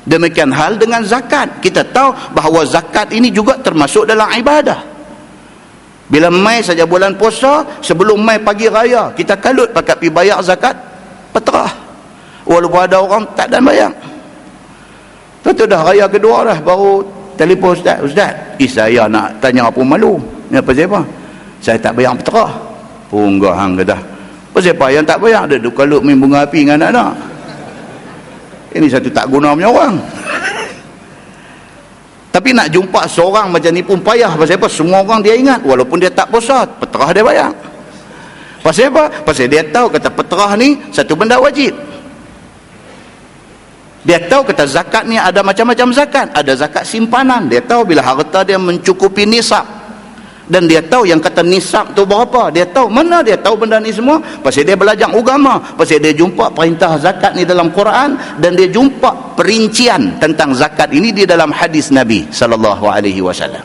Demikian hal dengan zakat. Kita tahu bahawa zakat ini juga termasuk dalam ibadah. Bila mai saja bulan puasa, sebelum mai pagi raya, kita kalut pakat pergi bayar zakat peterah. Walaupun ada orang tak dan bayar. Lepas tu dah raya kedua dah, baru telefon Ustaz, saya nak tanya apa malu. Ni apa siapa? Saya tak bayar peterah. Punggah hang kata. Apa siapa yang tak bayar? Dia kalut main bunga api dengan anak-anak. Ini satu tak guna punya orang. Tapi nak jumpa seorang macam ni pun payah. Pasal apa? Semua orang dia ingat, walaupun dia tak puasa, peterah dia bayar. Pasal apa? Pasal dia tahu kata peterah ni satu benda wajib. Dia tahu kata zakat ni ada macam-macam zakat. Ada zakat simpanan. Dia tahu bila harta dia mencukupi nisab. Dan dia tahu yang kata nisab tu berapa. Dia tahu mana dia tahu benda ni semua. Pasal dia belajar agama. Pasal dia jumpa perintah zakat ni dalam Quran, dan dia jumpa perincian tentang zakat ini di dalam hadis Nabi sallallahu alaihi wasallam.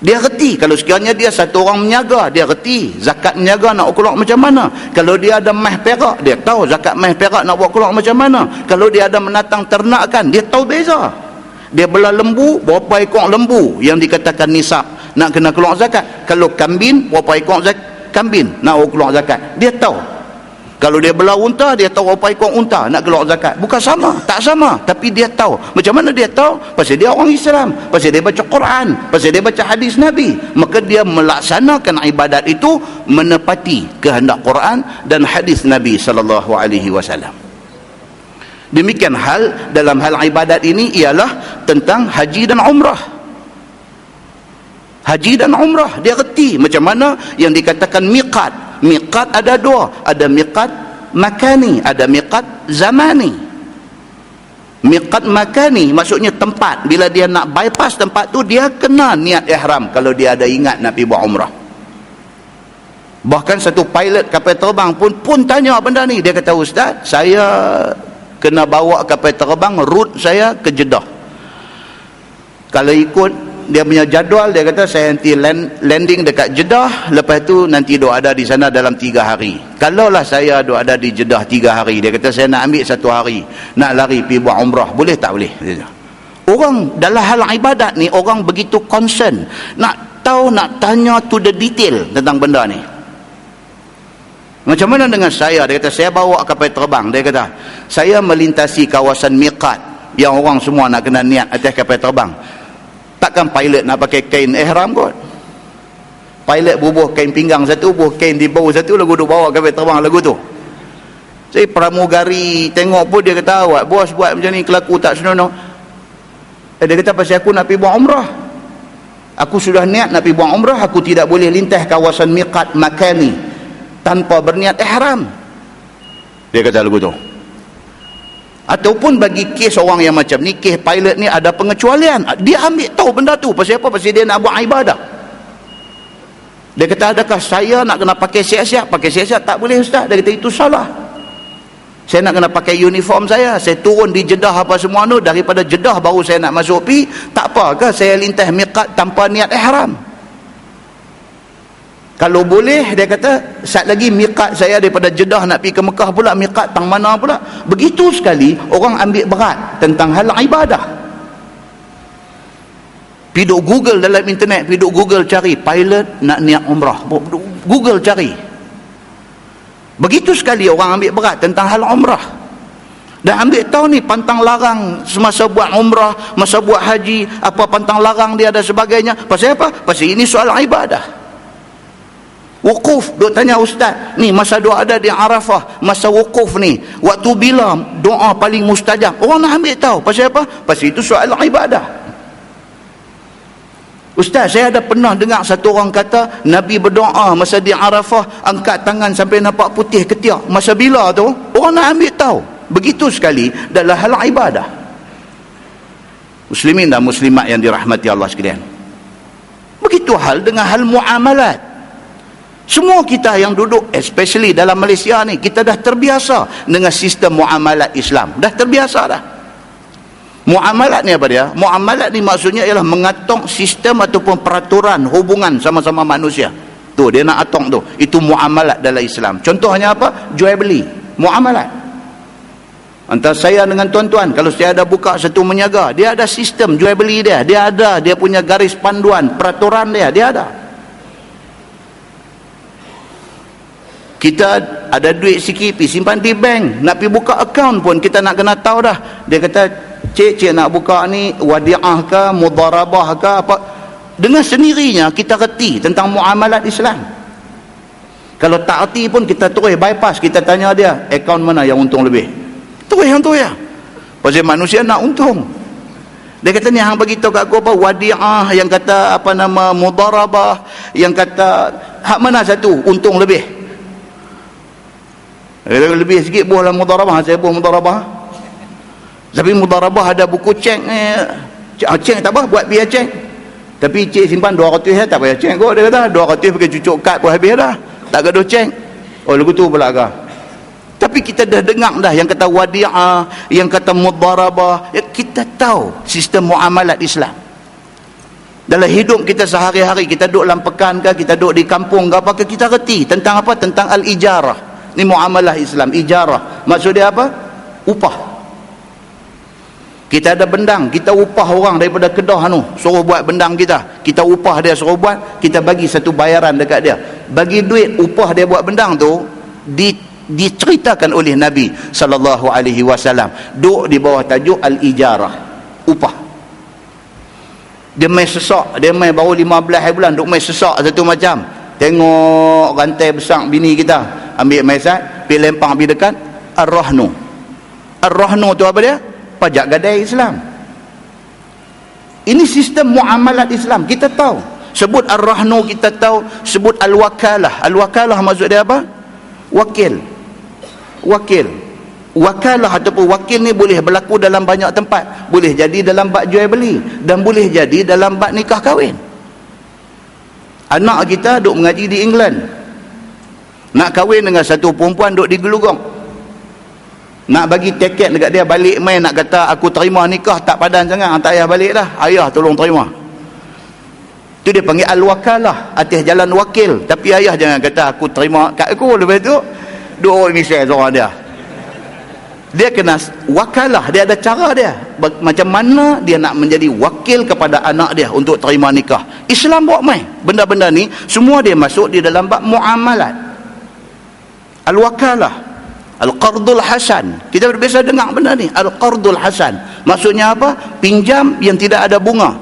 Dia reti kalau sekiranya dia satu orang menyaga, dia reti zakat menyaga nak keluar macam mana. Kalau dia ada meh perak, dia tahu zakat meh perak nak buat keluar macam mana. Kalau dia ada menatang ternakan, dia tahu beza. Dia belah lembu, berapa ekor lembu yang dikatakan nisab nak kena keluar zakat. Kalau kambing, berapa ekor kambing nak keluar zakat. Dia tahu. Kalau dia belah unta, dia tahu berapa ekor unta nak keluar zakat. Bukan sama, tak sama, tapi dia tahu. Macam mana dia tahu? Pasal dia orang Islam, pasal dia baca Quran, pasal dia baca hadis Nabi. Maka dia melaksanakan ibadat itu menepati kehendak Quran dan hadis Nabi sallallahu alaihi wasallam. Demikian hal dalam hal ibadat ini ialah tentang haji dan umrah. Haji dan umrah, dia reti macam mana yang dikatakan miqat. Miqat ada dua, ada miqat makani, ada miqat zamani. Miqat makani maksudnya tempat. Bila dia nak bypass tempat tu, dia kena niat ihram kalau dia ada ingat nak pergi buat umrah. Bahkan satu pilot kapal terbang pun tanya benda ni. Dia kata, Ustaz, saya kena bawa kapal terbang, route saya ke Jeddah. Kalau ikut dia punya jadual, dia kata saya nanti landing dekat Jeddah, lepas tu nanti duk ada di sana dalam 3 hari. Kalaulah saya duk ada di Jeddah 3 hari, dia kata saya nak ambil 1 hari nak lari pergi buat umrah, boleh tak boleh? Orang dalam hal ibadat ni orang begitu concern, nak tahu, nak tanya to the detail tentang benda ni. Macam mana dengan saya? Dia kata saya bawa kapal terbang, dia kata saya melintasi kawasan miqat yang orang semua nak kena niat atas kapal terbang. Takkan pilot nak pakai kain ihram kot. Pilot bubuh kain pinggang satu, bubuh kain di bawah satu, lagu duk bawa kapal terbang lagu tu. Saya pramugari tengok pun dia kata, awak bos buat macam ni kelaku tak senonoh. Dia kata pasal aku nak pergi buat umrah. Aku sudah niat nak pergi buat umrah, aku tidak boleh lintas kawasan miqat makani tanpa berniat ihram. Dia kata lagu tu. Ataupun bagi kes orang yang macam ni, kes pilot ni ada pengecualian. Dia ambil tahu benda tu. Pasal apa? Pasal dia nak buat ibadah. Dia kata adakah saya nak kena pakai siap-siap? Pakai siap-siap tak boleh ustaz. Dia kata itu salah. Saya nak kena pakai uniform saya. Saya turun di Jeddah apa semua tu. Daripada Jeddah baru saya nak masuk pi. Tak apakah saya lintas miqat tanpa niat ihram? Kalau boleh, dia kata saat lagi miqat saya daripada Jeddah nak pergi ke Mekah pula, miqat tang mana pula. Begitu sekali orang ambil berat tentang hal ibadah. Pergi duk Google dalam internet, pergi duk Google cari pilot nak niat umrah, Google cari. Begitu sekali orang ambil berat tentang hal umrah. Dan ambil tahu ni pantang larang semasa buat umrah, masa buat haji, apa pantang larang dia dan sebagainya. Pasal apa? Pasal ini soal ibadah. Wukuf, duk tanya ustaz, ni masa doa ada di Arafah, masa wukuf ni, waktu bila doa paling mustajab? Orang nak ambil tahu. Pasal apa? Pasal itu soal ibadah. Ustaz, saya ada pernah dengar satu orang kata Nabi berdoa masa di Arafah, angkat tangan sampai nampak putih ketiak. Masa bila tu? Orang nak ambil tahu. Begitu sekali dalam hal ibadah. Muslimin dan muslimat yang dirahmati Allah sekalian. Begitu hal dengan hal muamalat. Semua kita yang duduk, especially dalam Malaysia ni, kita dah terbiasa dengan sistem muamalat Islam. Dah terbiasa dah. Muamalat ni apa dia? Muamalat ni maksudnya ialah mengatur sistem ataupun peraturan hubungan sama-sama manusia. Tu dia nak atur tu. Itu muamalat dalam Islam. Contohnya apa? Jual beli. Muamalat. Antara saya dengan tuan-tuan, kalau saya ada buka satu meniaga, dia ada sistem jual beli dia. Dia ada, dia punya garis panduan, peraturan dia ada. Kita ada duit sikit, pergi simpan di bank, nak pergi buka akaun pun kita nak kena tahu dah. Dia kata, cik nak buka ni wadi'ah ke, mudarabah ke apa. Dengan sendirinya kita reti tentang muamalat Islam. Kalau tak reti pun kita terus bypass, kita tanya dia, akaun mana yang untung lebih? Terus yang tu ya. Pasal manusia nak untung. Dia kata ni hang bagi tahu kat aku apa, wadi'ah, yang kata apa nama mudarabah, yang kata hak mana satu untung lebih? Lebih sikit buah lah mudarabah, saya buah mudarabah. Tapi mudarabah ada buku cek cek tak apa, buat biar cek. Tapi cek simpan 200 tak payah cek kot, dia kata 200 pakai cucuk kad pun habis dah, tak gaduh cek. Oh lagu tu pula ke? Tapi kita dah dengar dah yang kata wadi'ah, yang kata mudarabah, ya, kita tahu sistem muamalat Islam. Dalam hidup kita sehari-hari, kita duduk dalam pekan ke, kita duduk di kampung ke apa ke, kita reti tentang apa? Tentang al-ijarah. Ni muamalah Islam, ijarah. Maksud dia apa? Upah. Kita ada bendang, kita upah orang daripada Kedah tu, suruh buat bendang kita. Kita upah dia suruh buat, kita bagi satu bayaran dekat dia. Bagi duit upah dia buat bendang tu diceritakan oleh Nabi SAW. Duk di bawah tajuk al-ijarah, upah. Dia main sesak, dia main baru 15 bulan, duk main sesak satu macam. Tengok rantai besar bini kita, ambil maisat, pergi lempang pergi dekat ar-rahnu. Ar-rahnu tu apa dia? Pajak gadai Islam. Ini sistem muamalat Islam, kita tahu. Sebut ar-rahnu kita tahu, sebut al-wakalah. Al-wakalah maksud dia apa? Wakil. Wakil. Wakalah ataupun wakil ni boleh berlaku dalam banyak tempat. Boleh jadi dalam bab jual beli dan boleh jadi dalam bab nikah kahwin. Anak kita duk mengaji di England, nak kahwin dengan satu perempuan duk di Gelugong, nak bagi tiket dekat dia balik main, nak kata aku terima nikah tak padan sangat, tak payah balik dah, ayah tolong terima. Tu dia panggil al-wakalah, atas jalan wakil. Tapi ayah jangan kata aku terima kat aku, lepas tu dua orang misal seorang dia. Dia kena wakalah, dia ada cara dia. Macam mana dia nak menjadi wakil kepada anak dia untuk terima nikah. Islam buat main. Benda-benda ni semua dia masuk di dalam bab muamalat. Al-wakalah, al-qardul hasan. Kita biasa dengar benda ni, al-qardul hasan. Maksudnya apa? Pinjam yang tidak ada bunga.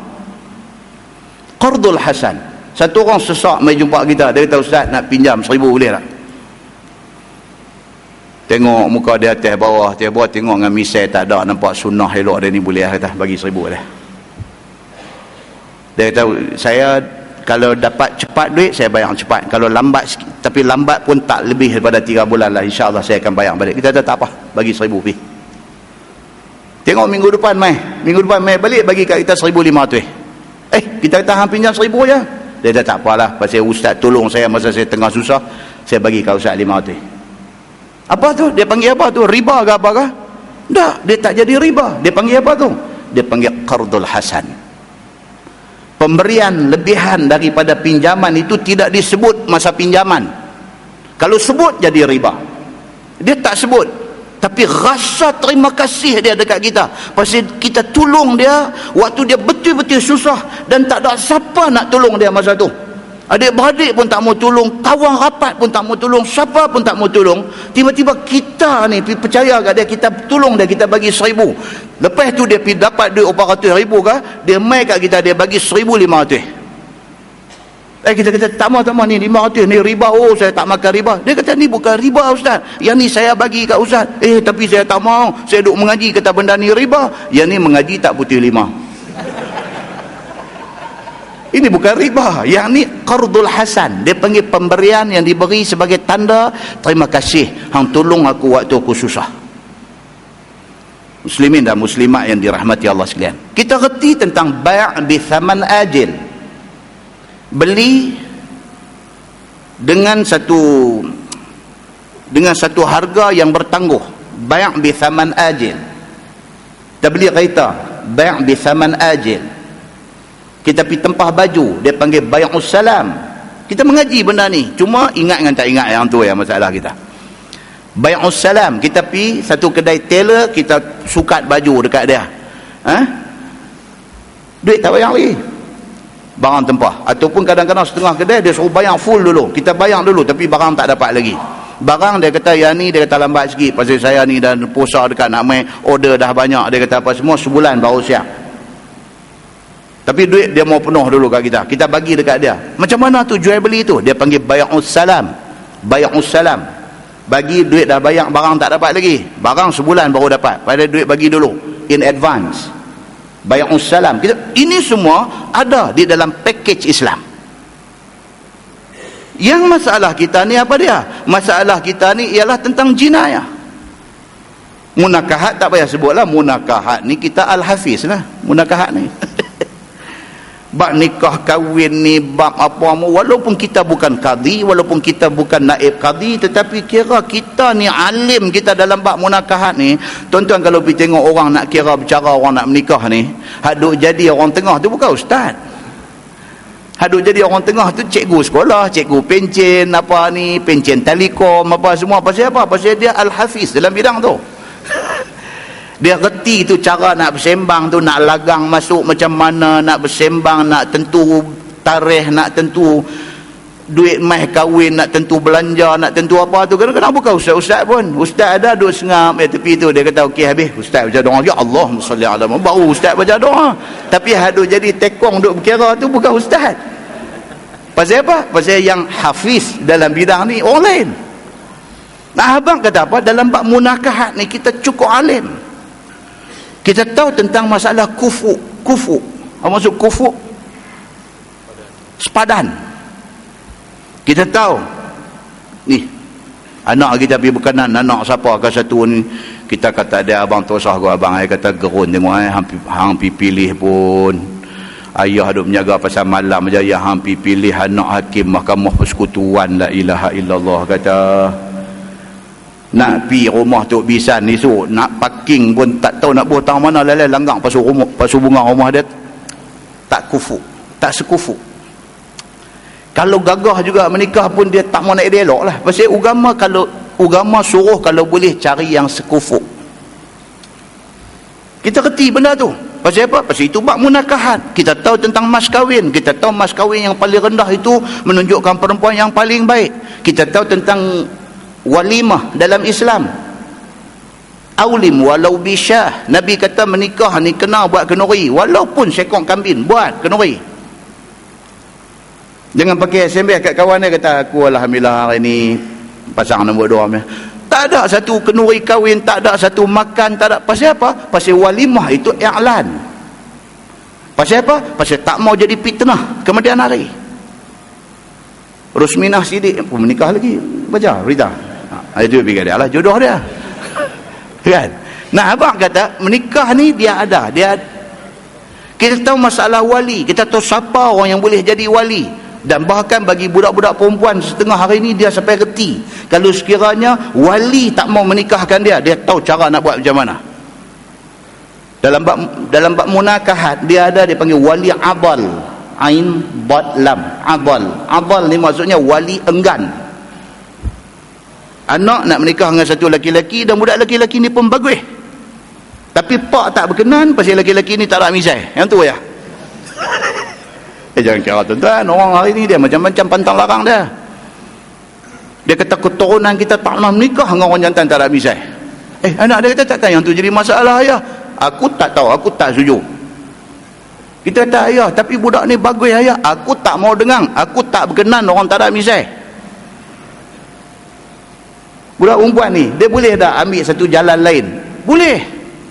Qardul hasan. Satu orang sesak mai jumpa kita, dia kata, "Ustaz, nak pinjam 1,000 boleh tak?" Tengok muka dia atas bawah, tengok dengan misai tak ada, nampak sunnah elok dia ni, boleh kata bagi 1,000 dia. Dia kata, "Saya kalau dapat cepat duit saya bayar cepat, kalau lambat sikit, tapi lambat pun tak lebih daripada 3 bulan lah, insya-Allah saya akan bayar balik." Kita kata tak apa, bagi 1,000 pergi. Tengok minggu depan mai balik bagi kat kita 1,500. Kita kata hang pinjam 1,000 je. Dia kata tak apalah, pasal ustaz tolong saya masa saya tengah susah, saya bagi kat ustaz 500. Apa tu? Dia panggil apa tu? Riba ke apa ke? Tak, dia tak jadi riba. Dia panggil apa tu? Dia panggil qardul hasan. Pemberian lebihan daripada pinjaman itu tidak disebut masa pinjaman. Kalau sebut jadi riba. Dia tak sebut. Tapi rasa terima kasih dia dekat kita. Pasal kita tolong dia waktu dia betul-betul susah dan tak ada siapa nak tolong dia masa tu. Adik-beradik pun tak mau tolong, kawan rapat pun tak mau tolong, siapa pun tak mau tolong. Tiba-tiba kita ni percaya kat dia, kita tolong dia, kita bagi 1,000. Lepas tu dia pergi dapat duit 400,000 ke, dia mai kat kita, dia bagi 1,500. Kita kata tak mau ni 500 ni riba. Oh, saya tak makan riba. Dia kata ni bukan riba ustaz, yang ni saya bagi kat ustaz. Tapi saya tak mau, saya duk mengaji kata benda ni riba. Yang ni mengaji tak putih 5. Ini bukan riba, yang ni qardul hasan. Dia panggil pemberian yang diberi sebagai tanda terima kasih hang tolong aku waktu aku susah. Muslimin dan muslimat yang dirahmati Allah sekalian, kita reti tentang bai' bi thaman ajil, beli dengan satu harga yang bertangguh. Bai' bi thaman ajil. Kita beli kereta, bai' bi thaman ajil. Kita pergi tempah baju, dia panggil bai'us salam. Kita mengaji benda ni, cuma ingat dengan tak ingat yang tu yang masalah kita. Bai'us salam, kita pergi satu kedai tailor, kita sukat baju dekat dia. Duit tak bayar lagi, barang tempah. Ataupun kadang-kadang setengah kedai dia suruh bayar full dulu, kita bayar dulu tapi barang tak dapat lagi. Barang dia kata yang ni, dia kata lambat sikit pasal saya ni dah puasa dekat nak main, order dah banyak, dia kata apa semua sebulan baru siap. Tapi duit dia mau penuh dulu kat kita, kita bagi dekat dia. Macam mana tu jual beli tu? Dia panggil bai'us salam. Bai'us salam, bagi duit dah bayar, barang tak dapat lagi, barang sebulan baru dapat, padahal duit bagi dulu in advance. Bai'us salam. Ini semua ada di dalam package Islam. Yang masalah kita ni apa dia? Masalah kita ni ialah tentang jinayah. Munakahat tak payah sebutlah, munakahat ni kita al-hafiz lah, munakahat ni. Bab nikah kahwin ni, bab apa, walaupun kita bukan qadi, walaupun kita bukan naib qadi, tetapi kira kita ni alim kita dalam bab munakahat ni. Tuan-tuan kalau pergi tengok orang nak kira bercara orang nak menikah ni, haduk jadi orang tengah tu bukan ustaz. Haduk jadi orang tengah tu cikgu sekolah, cikgu pencen apa ni, pencen telekom apa semua. Pasal apa? Pasal dia al-hafiz dalam bidang tu. Dia reti tu cara nak bersembang tu, nak lagang masuk macam mana, nak bersembang, nak tentu tarikh, nak tentu duit mai kahwin, nak tentu belanja, nak tentu apa tu. Kadang-kadang bukan ustaz-ustaz pun. Ustaz ada duduk sengap tepi tu, dia kata okey habis ustaz baca doa, ya Allahumma salli ala Muhammad, baru ustaz baca doa. Tapi haduk jadi tekong duk berkira tu bukan ustaz. Pasal apa? Pasal yang hafiz dalam bidang ni orang lain. Nah, abang kata apa? Dalam bab munakahat ni kita cukup alim. Kita tahu tentang masalah kufu. Apa maksud kufu? Sepadan. Kita tahu ni anak kita pergi berkenan, anak siapa ke satu ni, kita kata dia abang tosah gua, abang kata gerun tengok hang pi pilih pun ayah duk menjaga pasal malam aja, ya hang pi pilih anak hakim mahkamah persekutuan, la ilaha illallah. Kata nak pi rumah Tok Bisan ni nak parking pun tak tahu nak buat tang mana, lalai langgang pasal bunga rumah dia. Tak kufu, tak sekufu. Kalau gagah juga menikah pun dia tak mau nak elok lah. Pasal agama, kalau agama suruh kalau boleh cari yang sekufuk. Kita reti benda tu. Pasal apa? Pasal itu bab munakahat. Kita tahu tentang mas kahwin. Kita tahu mas kahwin yang paling rendah itu menunjukkan perempuan yang paling baik. Kita tahu tentang walimah dalam Islam. Aulim walau bisyah. Nabi kata menikah ni kena buat kenuri. Walaupun sekong kambing, buat kenuri. Jangan pakai SMS kat kawan dia kata aku alhamdulillah hari ni pasang nombor 2. Tak ada satu kenuri kahwin, tak ada satu makan, tak ada. Pasal apa? Pasal walimah itu i'lan. Pasal apa? Pasal tak mau jadi fitnah kemudian hari. Rusminah Sidik pun menikah lagi. Baca berita. Itu pergi dia lah jodoh dia. Kan? Nah, abang kata menikah ni dia ada. Kita tahu masalah wali, kita tahu siapa orang yang boleh jadi wali. Dan bahkan bagi budak-budak perempuan setengah hari ni dia sampai reti kalau sekiranya wali tak mau menikahkan dia tahu cara nak buat macam mana. Dalam bab munakahat dia panggil wali adal, ain bad lam, adal ni maksudnya wali enggan. Anak nak menikah dengan satu laki-laki dan budak laki-laki ni pun bagus, tapi pak tak berkenan pasal laki-laki ni tak ada misai. Yang tu ya. Jangan kira tuan-tuan, orang hari ni dia macam-macam pantang larang dia. Dia kata keturunan kita tak nak menikah dengan orang jantan tak ada misai. Anak dia kata tak tahu yang tu jadi masalah ayah. Aku tak tahu, aku tak setuju. Kita kata ayah, tapi budak ni bagus ayah. Aku tak mau dengar, aku tak berkenan orang tak ada misai. Budak perempuan ni, dia boleh dah ambil satu jalan lain? Boleh.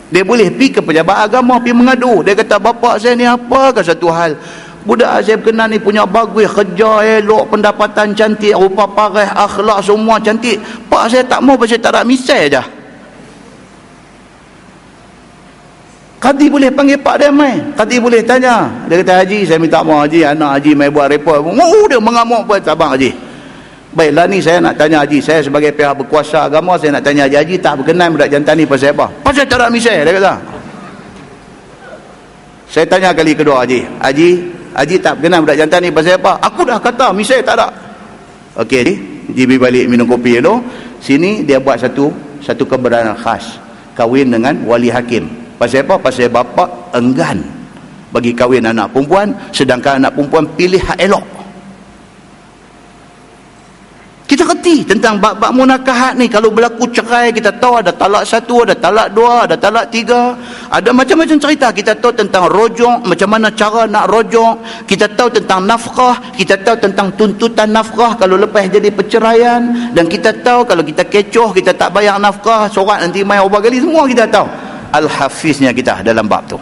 Dia boleh pergi ke pejabat agama, pergi mengadu. Dia kata bapak saya ni apa ke satu hal. Budak saya berkenan ni punya bagus, kerja elok, pendapatan cantik, rupa parah, akhlak semua cantik. Pak saya tak mau pasal tak ada misai je. Kadi boleh panggil pak dia mai. Kadi boleh tanya. Dia kata haji saya minta maaf haji, anak haji mai buat report. Dia mengamuk buat abang haji. Baiklah ni saya nak tanya haji, saya sebagai pihak berkuasa agama saya nak tanya haji tak berkenan budak jantan ni pasal apa? Pasal tak ada misai dia kata. Saya tanya kali kedua Haji tak berkenan budak jantan ni pasal apa? Aku dah kata misai tak ada. Okey, Jibi balik minum kopi tu. Sini dia buat satu kebenaran khas. Kahwin dengan wali hakim. Pasal apa? Pasal bapa enggan bagi kahwin anak perempuan, sedangkan anak perempuan pilih hak elok. Kita reti tentang bab-bab munakahat ni. Kalau berlaku cerai, kita tahu ada talak 1, ada talak 2, ada talak 3, ada macam-macam cerita. Kita tahu tentang rojok, macam mana cara nak rojok. Kita tahu tentang nafkah, kita tahu tentang tuntutan nafkah kalau lepas jadi perceraian. Dan kita tahu kalau kita kecoh, kita tak bayar nafkah, sorat nanti mai berapa kali, semua kita tahu. Al-hafiznya kita dalam bab tu.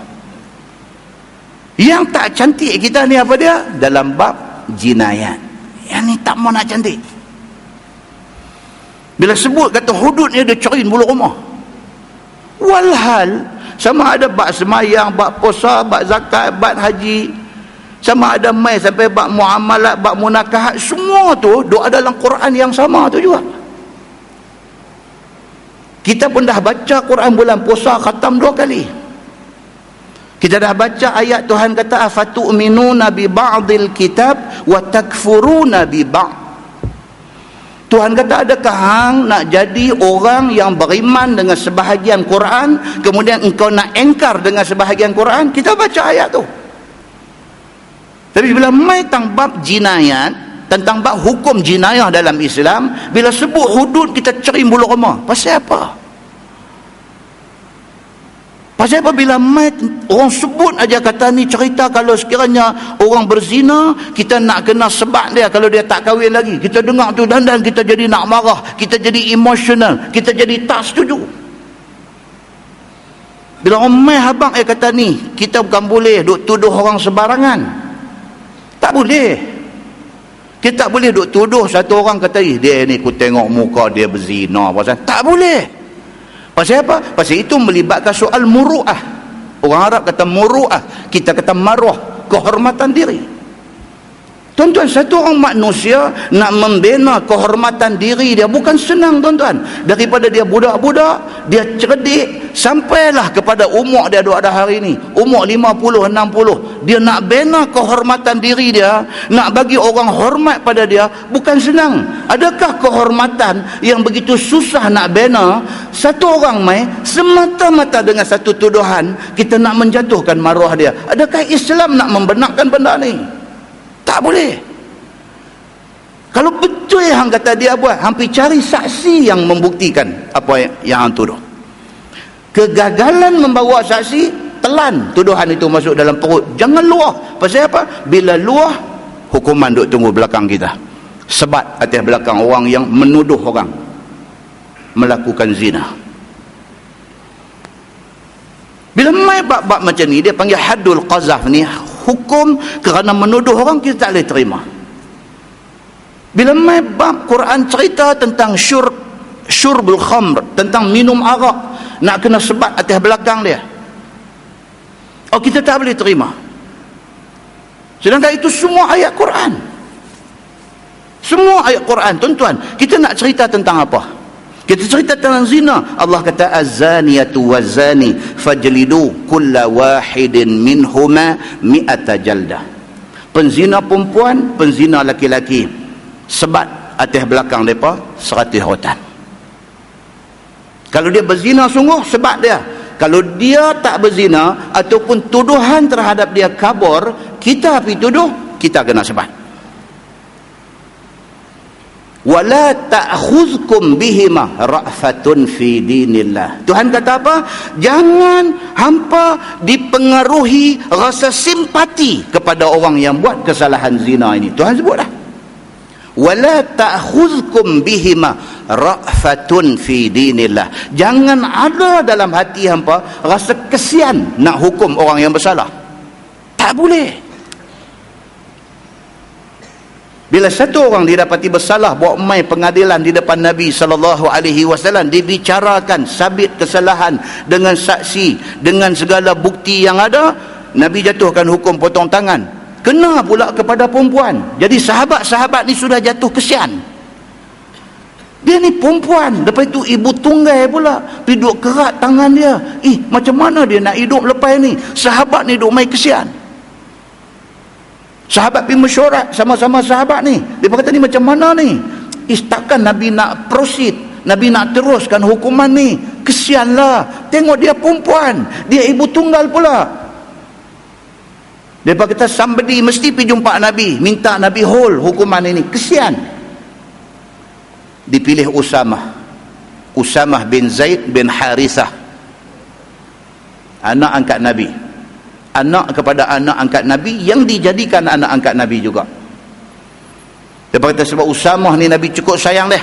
Yang tak cantik kita ni apa dia? Dalam bab jinayat. Yang ni tak mau nak cantik. Bila sebut kata hududnya dia cerin bulu rumah. Walhal sama ada bab semayang, bab puasa, bab zakat, bab haji, sama ada mai sampai bab muamalat, bab munakahat, semua tu doa dalam Quran yang sama tu juga. Kita pun dah baca Quran bulan puasa khatam 2 kali. Kita dah baca ayat Tuhan kata afatu'minuna bi ba'dil kitab wa takfuruna bi ba'd. Tuhan kata adakah hang nak jadi orang yang beriman dengan sebahagian Quran kemudian engkau nak engkar dengan sebahagian Quran? Kita baca ayat tu. Tapi bila mai tentang bab jinayat, tentang bab hukum jinayah dalam Islam, bila sebut hudud kita cerim bulu roma. Pasal apa? Pasal apa bila mai orang sebut aja kata ni cerita kalau sekiranya orang berzina, kita nak kena sebab dia kalau dia tak kahwin lagi. Kita dengar tu dan kita jadi nak marah, kita jadi emosional, kita jadi tak setuju. Bila orang mai habang kata ni, kita bukan boleh duk tuduh orang sembarangan. Tak boleh. Kita tak boleh duk tuduh satu orang kata dia ni aku tengok muka dia berzina pasal. Tak boleh. Pasal apa? Pasal itu melibatkan soal muru'ah. Orang Arab kata muru'ah, kita kata maruah, kehormatan diri. Tuan-tuan, satu orang manusia nak membina kehormatan diri dia bukan senang, tuan-tuan. Daripada dia budak-budak, dia cerdik, sampailah kepada umur dia ada hari ini, umur 50, 60. Dia nak bina kehormatan diri dia, nak bagi orang hormat pada dia, bukan senang. Adakah kehormatan yang begitu susah nak bina? Satu orang mai semata-mata dengan satu tuduhan, kita nak menjatuhkan maruah dia. Adakah Islam nak membenarkan benda ni? Tak boleh. Kalau betul yang kata dia buat, hampir cari saksi yang membuktikan apa yang hang tuduh. Kegagalan membawa saksi, telan tuduhan itu masuk dalam perut. Jangan luah. Pasal apa? Bila luah, hukuman duk tunggu belakang kita. Sebat atas belakang orang yang menuduh orang melakukan zina. Bila mai bab-bab macam ni, dia panggil haddul qazaf ni, hukum kerana menuduh orang, kita tak boleh terima. Bila mai bab Quran cerita tentang syurbul khamr, tentang minum arak, nak kena sebat atas belakang dia, kita tak boleh terima. Sedangkan itu semua ayat Quran. Semua ayat Quran, tuan-tuan. Kita nak cerita tentang apa? Kita cerita tentang zina. Allah kata az-zaniyatu waz-zani fajlidu kulla wahidin minhuma mi'ata jaldah. Penzina perempuan, penzina laki-laki, sebat atas belakang mereka 100 rotan. Kalau dia berzina sungguh, sebat dia. Kalau dia tak berzina ataupun tuduhan terhadap dia kabur, kita pergi tuduh, kita kena sebat. wala ta'khuzkum bihima ra'fatun fi dinillah. Tuhan kata apa? Jangan hampa dipengaruhi rasa simpati kepada orang yang buat kesalahan zina ini. Tuhan sebut dah, wala ta'khuzkum bihima ra'fatun fi dinillah. Jangan ada dalam hati hampa rasa kesian nak hukum orang yang bersalah. Tak boleh. Bila satu orang didapati bersalah, bawa mai pengadilan di depan Nabi SAW, dibicarakan sabit kesalahan dengan saksi, dengan segala bukti yang ada, Nabi jatuhkan hukum potong tangan. Kena pula kepada perempuan. Jadi sahabat-sahabat ni sudah jatuh kesian. Dia ni perempuan, lepas itu ibu tunggal pula, pergi duduk kerat tangan dia. Macam mana dia nak hidup lepas ni? Sahabat ni duduk mai kesian. Sahabat pergi mesyuarat sama-sama sahabat ni. Dia kata ni macam mana ni? Takkan Nabi nak proceed, Nabi nak teruskan hukuman ni? Kesianlah. Tengok dia perempuan, dia ibu tunggal pula. Dia kata somebody mesti pergi jumpa Nabi, minta Nabi hold hukuman ini. Kesian. Dipilih Usamah bin Zaid bin Harithah, anak angkat Nabi, anak kepada anak angkat Nabi yang dijadikan anak angkat Nabi juga. Dia kata sebab Usamah ni Nabi cukup sayang dia.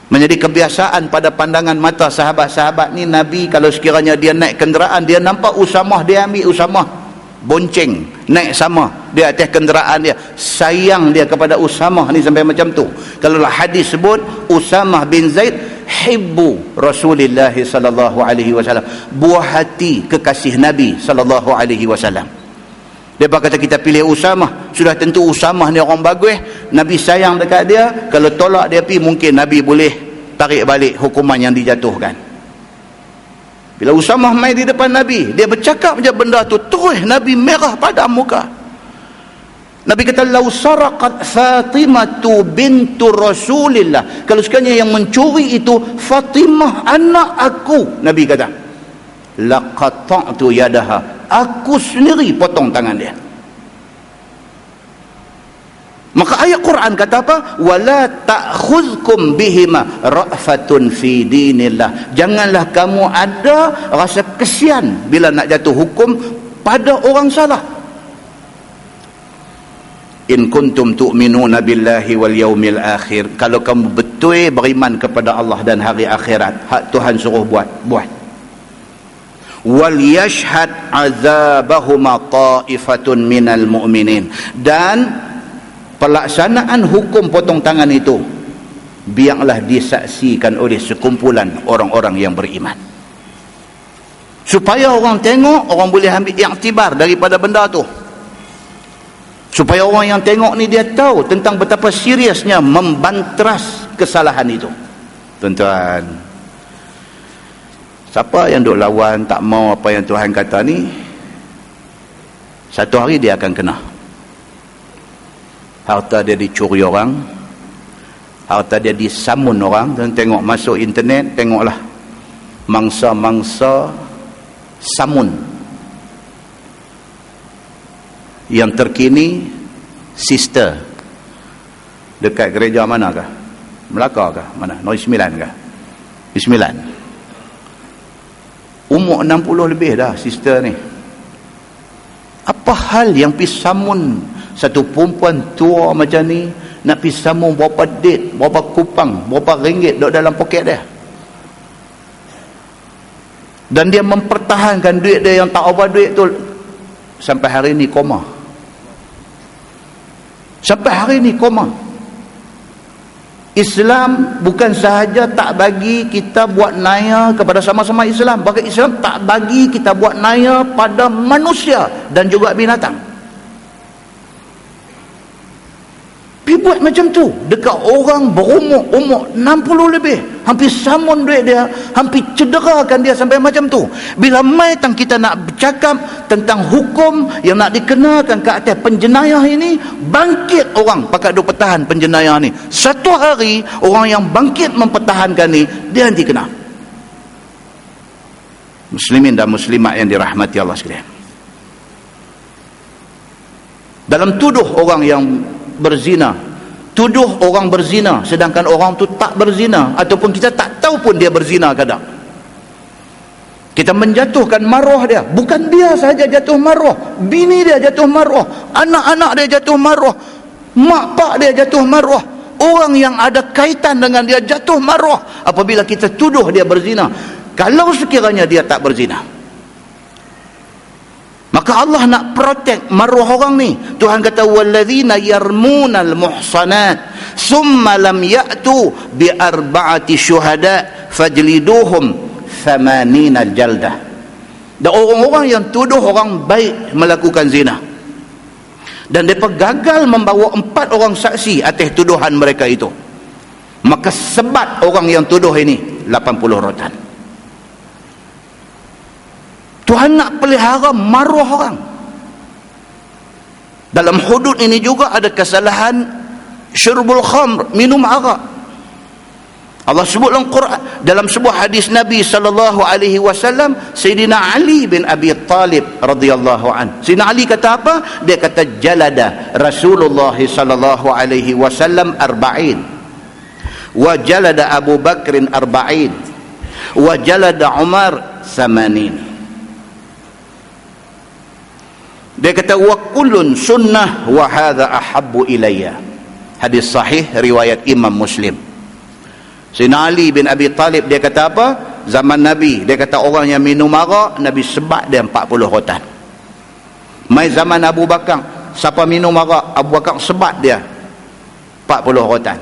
Menjadi kebiasaan pada pandangan mata sahabat-sahabat ni, Nabi kalau sekiranya dia naik kenderaan, dia nampak Usamah, dia ambil Usamah bonceng, naik sama dia atas kenderaan dia. Sayang dia kepada Usamah ni sampai macam tu. Kalau hadis sebut Usamah bin Zaid hibbu Rasulullah sallallahu alaihi wasallam, buah hati kekasih Nabi sallallahu alaihi wasallam. Dia kata kita pilih Usamah, sudah tentu Usamah ni orang bagus, Nabi sayang dekat dia. Kalau tolak dia pergi, mungkin Nabi boleh tarik balik hukuman yang dijatuhkan. Bila Usamah mai di depan Nabi, dia bercakap je benda tu, terus Nabi merah pada muka. Nabi kata, lau saraqat Fatimatu bintu Rasulillah, kalau sekiranya yang mencuri itu Fatimah anak aku, Nabi kata, laqata'tu yadaha, aku sendiri potong tangan dia. Maka ayat Quran kata apa? Wala ta'khuzkum bihima ra'fatun fi dinillah. Janganlah kamu ada rasa kesian bila nak jatuh hukum pada orang salah. In kuntum tu'minuna billahi wal yaumil akhir. Kalau kamu betul beriman kepada Allah dan hari akhirat, hak Tuhan suruh buat. Wal yashhad azabahuma ta'ifatun minal mu'minin. Dan pelaksanaan hukum potong tangan itu biarlah disaksikan oleh sekumpulan orang-orang yang beriman, supaya orang tengok, orang boleh ambil iktibar daripada benda tu, supaya orang yang tengok ni dia tahu tentang betapa seriusnya membantras kesalahan itu. Tuan-tuan, siapa yang duk lawan tak mau apa yang Tuhan kata ni, satu hari dia akan kena. Harta dia dicuri orang, harta dia disamun orang. Dan tengok masuk internet, tengoklah mangsa-mangsa samun yang terkini. Sister dekat gereja manakah? Melaka kah? Mana? Noi 9 kah? 9. Umur 60 lebih dah sister ni. Apa hal yang pergi samun satu perempuan tua macam ni, nak pergi samun berapa duit, berapa kupang, berapa ringgit duduk dalam poket dia, dan dia mempertahankan duit dia yang tak apa duit tu sampai hari ni koma. Sampai hari ni koma. Islam bukan sahaja tak bagi kita buat naya kepada sama-sama Islam, bahkan Islam tak bagi kita buat naya pada manusia dan juga binatang. Pergi buat macam tu dekat orang berumur 60 lebih, hampir samun duit dia, hampir cederakan dia sampai macam tu. Bila mai tang kita nak bercakap tentang hukum yang nak dikenakan ke atas penjenayah ini, bangkit orang pakat duk pertahan penjenayah ni. Satu hari orang yang bangkit mempertahankan ni, dia nanti kena. Muslimin dan muslimat yang dirahmati Allah sekalian, dalam tuduh orang yang berzina, tuduh orang berzina sedangkan orang tu tak berzina, ataupun kita tak tahu pun dia berzina ke tak, kita menjatuhkan maruah dia. Bukan dia sahaja jatuh maruah, bini dia jatuh maruah, anak-anak dia jatuh maruah, mak pak dia jatuh maruah, orang yang ada kaitan dengan dia jatuh maruah apabila kita tuduh dia berzina. Kalau sekiranya dia tak berzina, maka Allah nak protect maruah orang ni. Tuhan kata walladzina yarmunal muhsanat summa lam ya'tu bi arba'ati syuhada fajliduhum 80 jaldah. Dan orang-orang yang tuduh orang baik melakukan zina dan mereka gagal membawa 4 orang saksi atas tuduhan mereka itu, maka sebat orang yang tuduh ini 80 rotan. Tuhan nak pelihara maruah orang. Dalam hudud ini juga ada kesalahan syurbul khamr, minum arak. Allah sebut dalam Quran, dalam sebuah hadis Nabi SAW, Sayyidina Ali bin Abi Talib radhiyallahu an. Sayyidina Ali kata apa? Dia kata jalada Rasulullah SAW 40 wa jalada Abu Bakrin 40 wa jalada Umar 80. Dia kata wa kullun sunnah wa hadha ahabbu ilayya. Hadis sahih riwayat Imam Muslim. Sayyidina Ali bin Abi Talib dia kata apa? Zaman Nabi, dia kata orang yang minum arak, Nabi sebat dia 40 rotan. Mai zaman Abu Bakar, siapa minum arak, Abu Bakar sebat dia 40 rotan.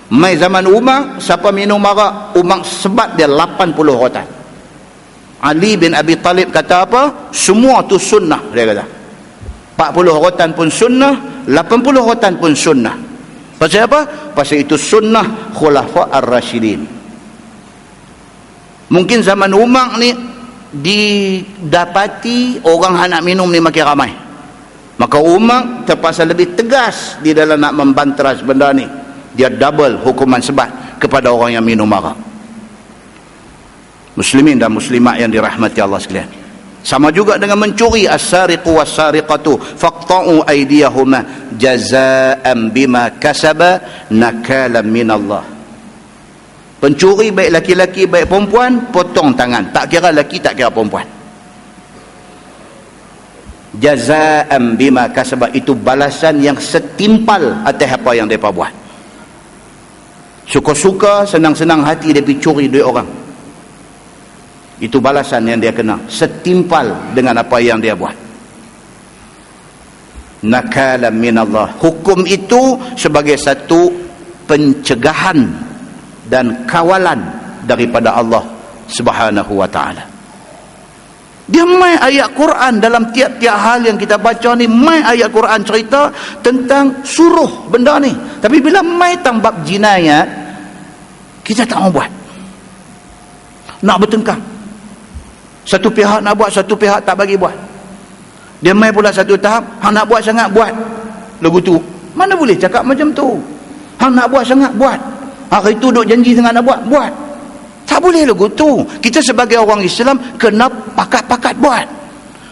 Mai zaman Umar, siapa minum arak, Umar sebat dia 80 rotan. Ali bin Abi Talib kata apa? Semua tu sunnah, dia kata. 40 rotan pun sunnah, 80 rotan pun sunnah. Pasal apa? Pasal itu sunnah khulafa ar-rasyidin. Mungkin zaman Umar ni didapati orang nak minum ni makin ramai, maka Umar terpaksa lebih tegas di dalam nak membantras benda ni. Dia double hukuman sebat kepada orang yang minum arak. Muslimin dan muslimat yang dirahmati Allah sekalian, sama juga dengan mencuri. As-sariqu was-sariqatu faqta'u aydiyahuma jazaa'an bima kasaba nakalan minallah. Pencuri baik laki-laki baik perempuan, potong tangan, tak kira laki tak kira perempuan. Jazaa'an bima kasaba, itu balasan yang setimpal atas apa yang mereka buat. Suka-suka senang-senang hati dia pergi curi duit orang, itu balasan yang dia kena, setimpal dengan apa yang dia buat. Nakalan minallah. Hukum itu sebagai satu pencegahan dan kawalan daripada Allah Subhanahu wa ta'ala. Dia mai ayat Quran dalam tiap-tiap hal yang kita baca ni, mai ayat Quran cerita tentang suruh benda ni. Tapi bila mai tambab jinayat, kita tak mau buat. Nak bertengkar. Satu pihak nak buat, satu pihak tak bagi buat. Dia mai pula satu tahap, hang nak buat sangat buat. Lagu tu, mana boleh cakap macam tu? Hang nak buat sangat buat. Hari tu duk janji sangat nak buat. Tak boleh lagu tu. Kita sebagai orang Islam kena pakat-pakat buat.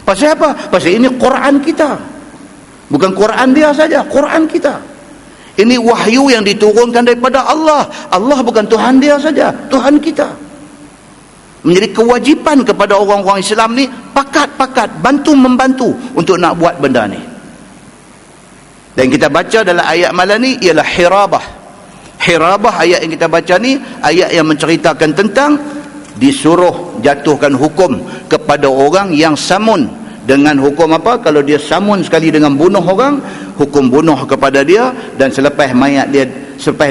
Pasal apa? Pasal ini Quran kita. Bukan Quran dia saja, Quran kita. Ini wahyu yang diturunkan daripada Allah. Allah bukan Tuhan dia saja, Tuhan kita. Menjadi kewajipan kepada orang-orang Islam ni pakat-pakat, bantu-membantu untuk nak buat benda ni. Dan kita baca dalam ayat malam ni ialah hirabah. Hirabah ayat yang kita baca ni, ayat yang menceritakan tentang disuruh jatuhkan hukum kepada orang yang samun. Dengan hukum apa? Kalau dia samun sekali dengan bunuh orang, hukum bunuh kepada dia. Dan selepas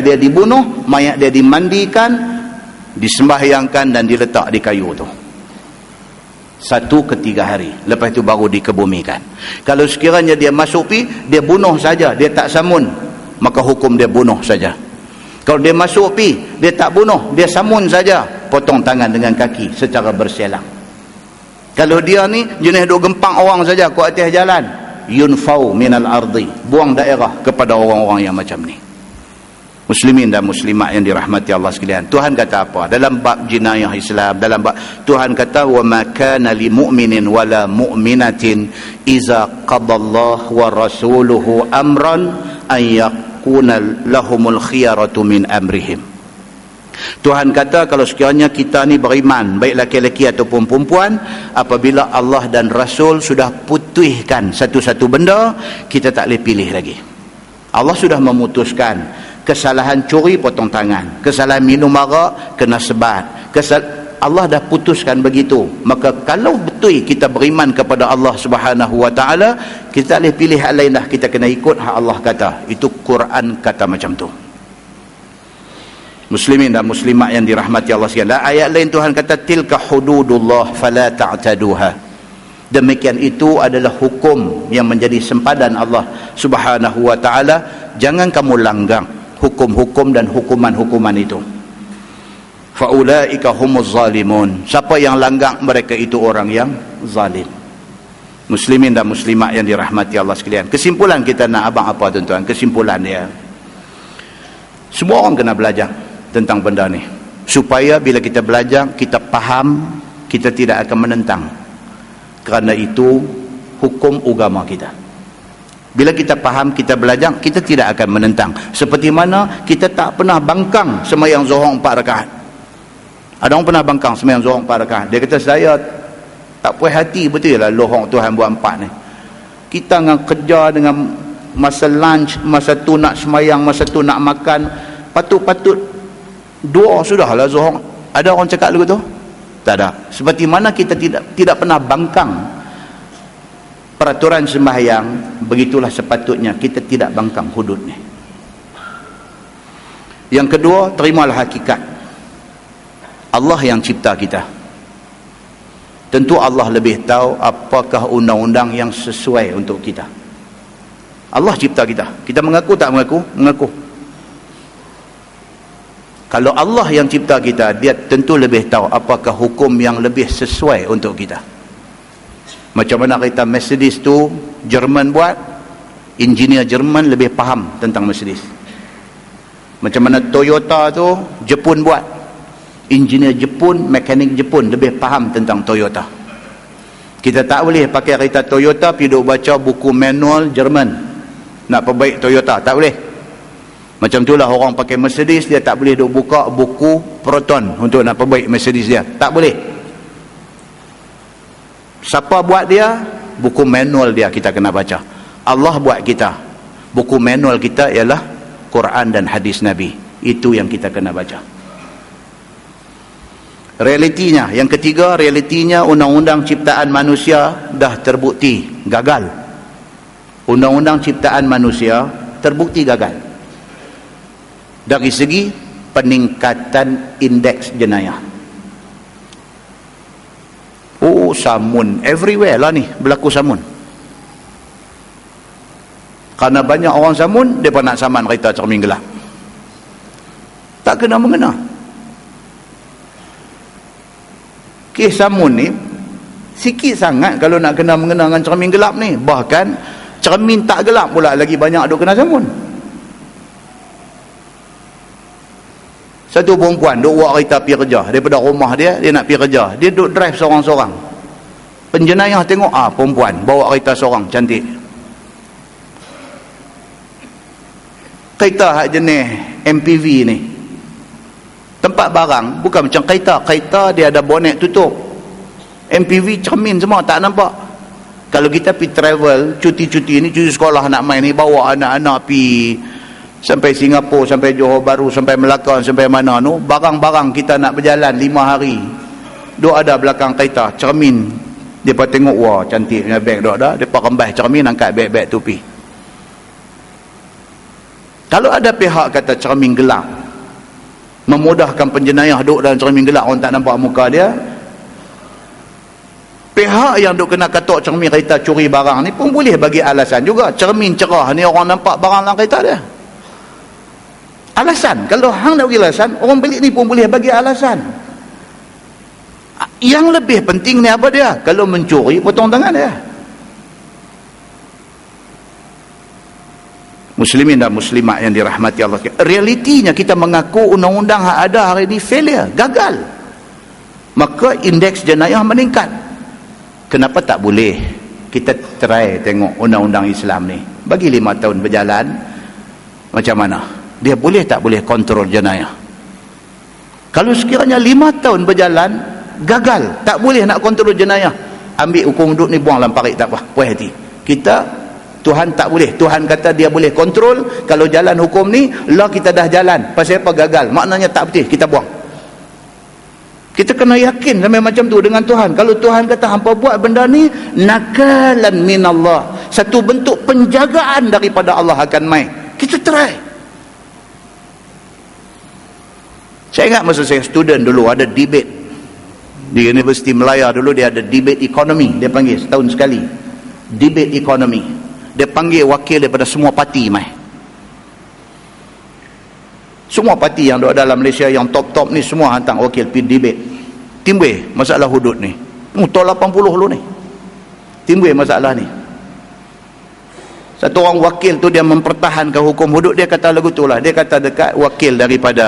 dia dibunuh, mayat dia dimandikan, disembahyangkan dan diletak di kayu tu 1 ke 3 hari. Lepas tu baru dikebumikan. Kalau sekiranya dia masuk dia bunuh saja, dia tak samun, maka hukum dia bunuh saja. Kalau dia masuk dia tak bunuh, dia samun saja, potong tangan dengan kaki secara berselang. Kalau dia ni jenis duk gempang orang saja ke atas jalan, yunfau minal ardi, buang daerah kepada orang-orang yang macam ni. Muslimin dan muslimat yang dirahmati Allah sekalian, Tuhan kata apa dalam bab jinayah Islam? Dalam bab Tuhan kata, wa ma kana lil mu'minin wala mu'minatin iza qadallahu wa rasuluhu amran an yakuna lahumul khiyaratu min amrihim. Tuhan kata kalau sekiranya kita ni beriman, baik laki-laki ataupun perempuan, apabila Allah dan Rasul sudah putuskan satu-satu benda, kita tak boleh pilih lagi. Allah sudah memutuskan, kesalahan curi potong tangan, kesalahan minum arak kena sebat, Allah dah putuskan begitu. Maka kalau betul kita beriman kepada Allah Subhanahu wa taala, kita tak boleh pilih hal lain dah, kita kena ikut hak Allah kata. Itu Quran kata macam tu. Muslimin dan muslimat yang dirahmati Allah sekalian, ayat lain Tuhan kata, tilka hududullah fala ta'taduha. Demikian itu adalah hukum yang menjadi sempadan Allah Subhanahu wa taala, jangan kamu langgang hukum-hukum dan hukuman-hukuman itu. Faulaika humuz zalimun. Siapa yang langgang, mereka itu orang yang zalim. Muslimin dan muslimat yang dirahmati Allah sekalian, kesimpulan kita nak abang apa tuan-tuan? Kesimpulan dia, semua orang kena belajar tentang benda ni, supaya bila kita belajar, kita faham, kita tidak akan menentang. Kerana itu hukum agama kita. Bila kita faham, kita belajar, kita tidak akan menentang. Seperti mana kita tak pernah bangkang sembahyang zuhur 4 rakaat. Ada orang pernah bangkang sembahyang zuhur 4 rakaat. Dia kata, saya tak puas hati betul lah lohong Tuhan buat 4 ni. Kita dengan kerja, dengan masa lunch, masa tu nak sembahyang, masa tu nak makan, patut-patut doa sudahlah zuhur. Ada orang cakap lagu tu? Tak ada. Seperti mana kita tidak pernah bangkang peraturan sembahyang, begitulah sepatutnya kita tidak bangkang hudud ni. Yang kedua, terimalah hakikat. Allah yang cipta kita. Tentu Allah lebih tahu apakah undang-undang yang sesuai untuk kita. Allah cipta kita. Kita mengaku tak mengaku? Mengaku. Kalau Allah yang cipta kita, dia tentu lebih tahu apakah hukum yang lebih sesuai untuk kita. Macam mana kita Mercedes tu Jerman buat, engineer Jerman lebih faham tentang Mercedes. Macam mana Toyota tu Jepun buat, engineer Jepun, mekanik Jepun lebih faham tentang Toyota. Kita tak boleh pakai kereta Toyota pergi duk baca buku manual Jerman nak perbaik Toyota, tak boleh. Macam itulah orang pakai Mercedes, dia tak boleh duk buka buku Proton untuk nak perbaik Mercedes dia, tak boleh. Siapa buat dia? Buku manual dia kita kena baca. Allah buat kita, buku manual kita ialah Quran dan hadis Nabi. Itu yang kita kena baca. Realitinya, yang ketiga, realitinya undang-undang ciptaan manusia dah terbukti gagal. Undang-undang ciptaan manusia terbukti gagal dari segi peningkatan indeks jenayah. Oh, samun everywhere lah ni, berlaku samun. Kerana banyak orang samun, mereka nak saman kereta cermin gelap. Tak kena mengena. Kes samun ni sikit sangat kalau nak kena mengena dengan cermin gelap ni. Bahkan cermin tak gelap pula lagi banyak duk kena samun. Satu perempuan duk buat kereta pergi kerja daripada rumah dia nak pergi kerja. Dia duk drive seorang-seorang. Penjenayah tengok, perempuan bawa kereta seorang, cantik. Kereta hak jenis MPV ni, tempat barang bukan macam kereta dia ada bonet tutup. MPV cermin semua tak nampak. Kalau kita pergi travel, cuti-cuti ni, cuti sekolah nak main ni, bawa anak-anak pergi sampai Singapura, sampai Johor Bahru, sampai Melaka, sampai mana tu, barang-barang kita nak berjalan 5 hari, duk ada belakang kereta cermin. Depa tengok, wah cantik punya beg duk ada, depa rembas cermin, angkat beg-beg tu pi. Kalau ada pihak kata cermin gelap memudahkan penjenayah duk dalam cermin gelap, orang tak nampak muka dia, pihak yang duk kena katok cermin kereta curi barang ni pun boleh bagi alasan juga. Cermin cerah ni orang nampak barang dalam kereta dia. Alasan. Kalau hang nak bagi alasan, orang pelik ni pun boleh bagi alasan. Yang lebih penting ni apa dia? Kalau mencuri, potong tangan dia. Muslimin dan muslimat yang dirahmati Allah. Realitinya kita mengaku undang-undang yang ada hari ini failure, gagal. Maka indeks jenayah meningkat. Kenapa tak boleh kita try tengok undang-undang Islam ni? Bagi 5 tahun berjalan, macam mana? Dia boleh tak boleh kontrol jenayah? Kalau sekiranya 5 tahun berjalan, gagal, tak boleh nak kontrol jenayah, ambil hukum duduk ni, buang dalam parit, tak apa, puas hati. Kita, Tuhan tak boleh. Tuhan kata dia boleh kontrol. Kalau jalan hukum ni, lah kita dah jalan. Pasal apa gagal? Maknanya tak betul, kita buang. Kita kena yakin sampai macam tu dengan Tuhan. Kalau Tuhan kata hampa buat benda ni, nakalan minallah, satu bentuk penjagaan daripada Allah akan main. Kita try. Saya ingat masa saya student dulu ada debate di Universiti Melaya dulu, dia ada debate ekonomi, dia panggil setahun sekali. Debate ekonomi. Dia panggil wakil daripada semua parti mai. Semua parti yang ada dalam Malaysia yang top-top ni semua hantar wakil pergi debate. Timbul masalah hudud ni. Tahun 80 dulu ni. Timbul masalah ni. Satu orang wakil tu dia mempertahankan hukum hudud, dia kata lagu tu lah. Dia kata dekat wakil daripada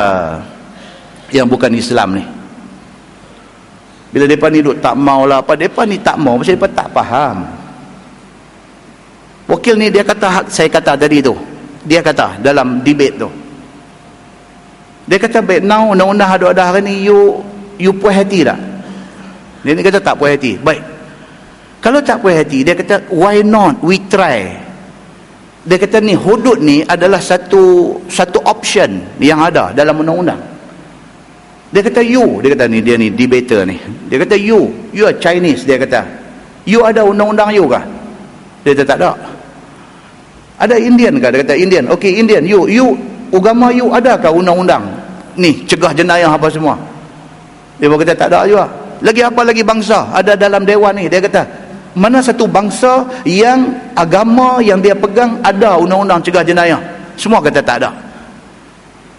yang bukan Islam ni. Bila mereka ni duk tak mau lah apa, mereka ni tak mau pasal mereka tak faham. Wakil ni dia kata, saya kata tadi tu, dia kata dalam debate tu, dia kata baik now undang-undang ada hari ni, you puas hati tak? Dia ni kata tak puas hati. Baik, kalau tak puas hati, dia kata why not we try. Dia kata ni hudud ni adalah satu option yang ada dalam undang-undang. Dia kata dia kata ni, dia ni debater ni, dia kata you are Chinese, dia kata you ada undang-undang you kah? Dia kata tak ada. Ada Indian kah? Dia kata Indian. Okay, Indian, you agama you adakah undang-undang ni cegah jenayah apa semua? Dia kata tak ada juga. Lagi apa lagi bangsa ada dalam dewan ni? Dia kata mana satu bangsa yang agama yang dia pegang ada undang-undang cegah jenayah? Semua kata tak ada.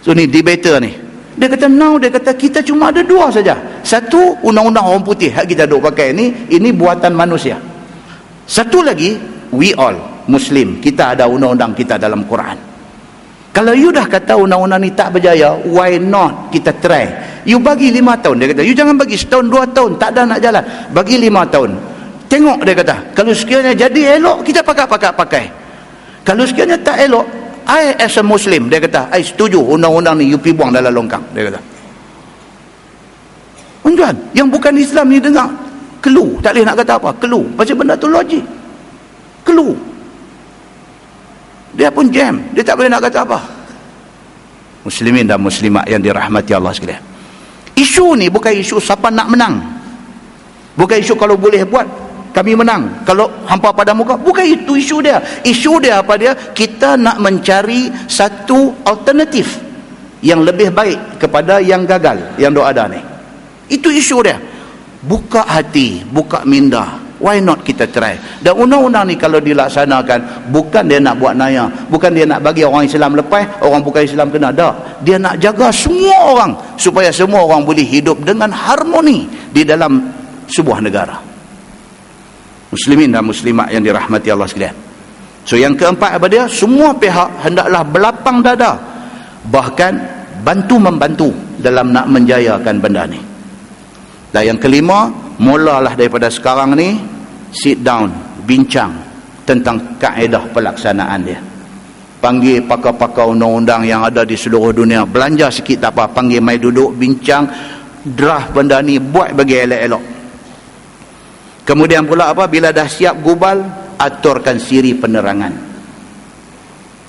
So ni debater ni, dia kata now, dia kata kita cuma ada 2 saja. Satu, undang-undang orang putih hak kita duk pakai ni, ini buatan manusia. Satu lagi, we all Muslim, kita ada undang-undang kita dalam Quran. Kalau you dah kata undang-undang ni tak berjaya, why not kita try? You bagi 5 tahun, dia kata. You jangan bagi setahun 2 tahun, tak ada nak jalan. Bagi 5 tahun. Tengok, dia kata. Kalau sekiranya jadi elok, kita pakai. Kalau sekiranya tak elok, I as a Muslim, dia kata, I setuju undang-undang ni you pergi buang dalam longkang, dia kata. Tuan-tuan, yang bukan Islam ni dengar kelu, tak boleh nak kata apa, kelu, pasal benda tu logik, kelu, dia pun jam, dia tak boleh nak kata apa. Muslimin dan muslimat yang dirahmati Allah sekalian, isu ni bukan isu siapa nak menang, bukan isu kalau boleh buat kami menang, kalau hampa pada muka, bukan itu isu dia. Isu dia apa dia? Kita nak mencari satu alternatif yang lebih baik kepada yang gagal, yang ada ni. Itu isu dia. buka hati, buka minda. Why not kita try? Dan undang-undang ni kalau dilaksanakan, bukan dia nak buat naya, bukan dia nak bagi orang Islam lepas, orang bukan Islam kena, tak. Dia nak jaga semua orang supaya semua orang boleh hidup dengan harmoni di dalam sebuah negara. Muslimin dan muslimat yang dirahmati Allah sekalian. So yang keempat apa dia? Semua pihak hendaklah berlapang dada, bahkan bantu-membantu dalam nak menjayakan benda ni. Dan yang kelima, mulalah daripada sekarang ni, sit down, bincang tentang kaedah pelaksanaan dia. Panggil pakar-pakar undang-undang yang ada di seluruh dunia, belanja sikit tak apa, panggil mai duduk, bincang, draft benda ni, buat bagi elok-elok. Kemudian pula apa, bila dah siap gubal, aturkan siri penerangan.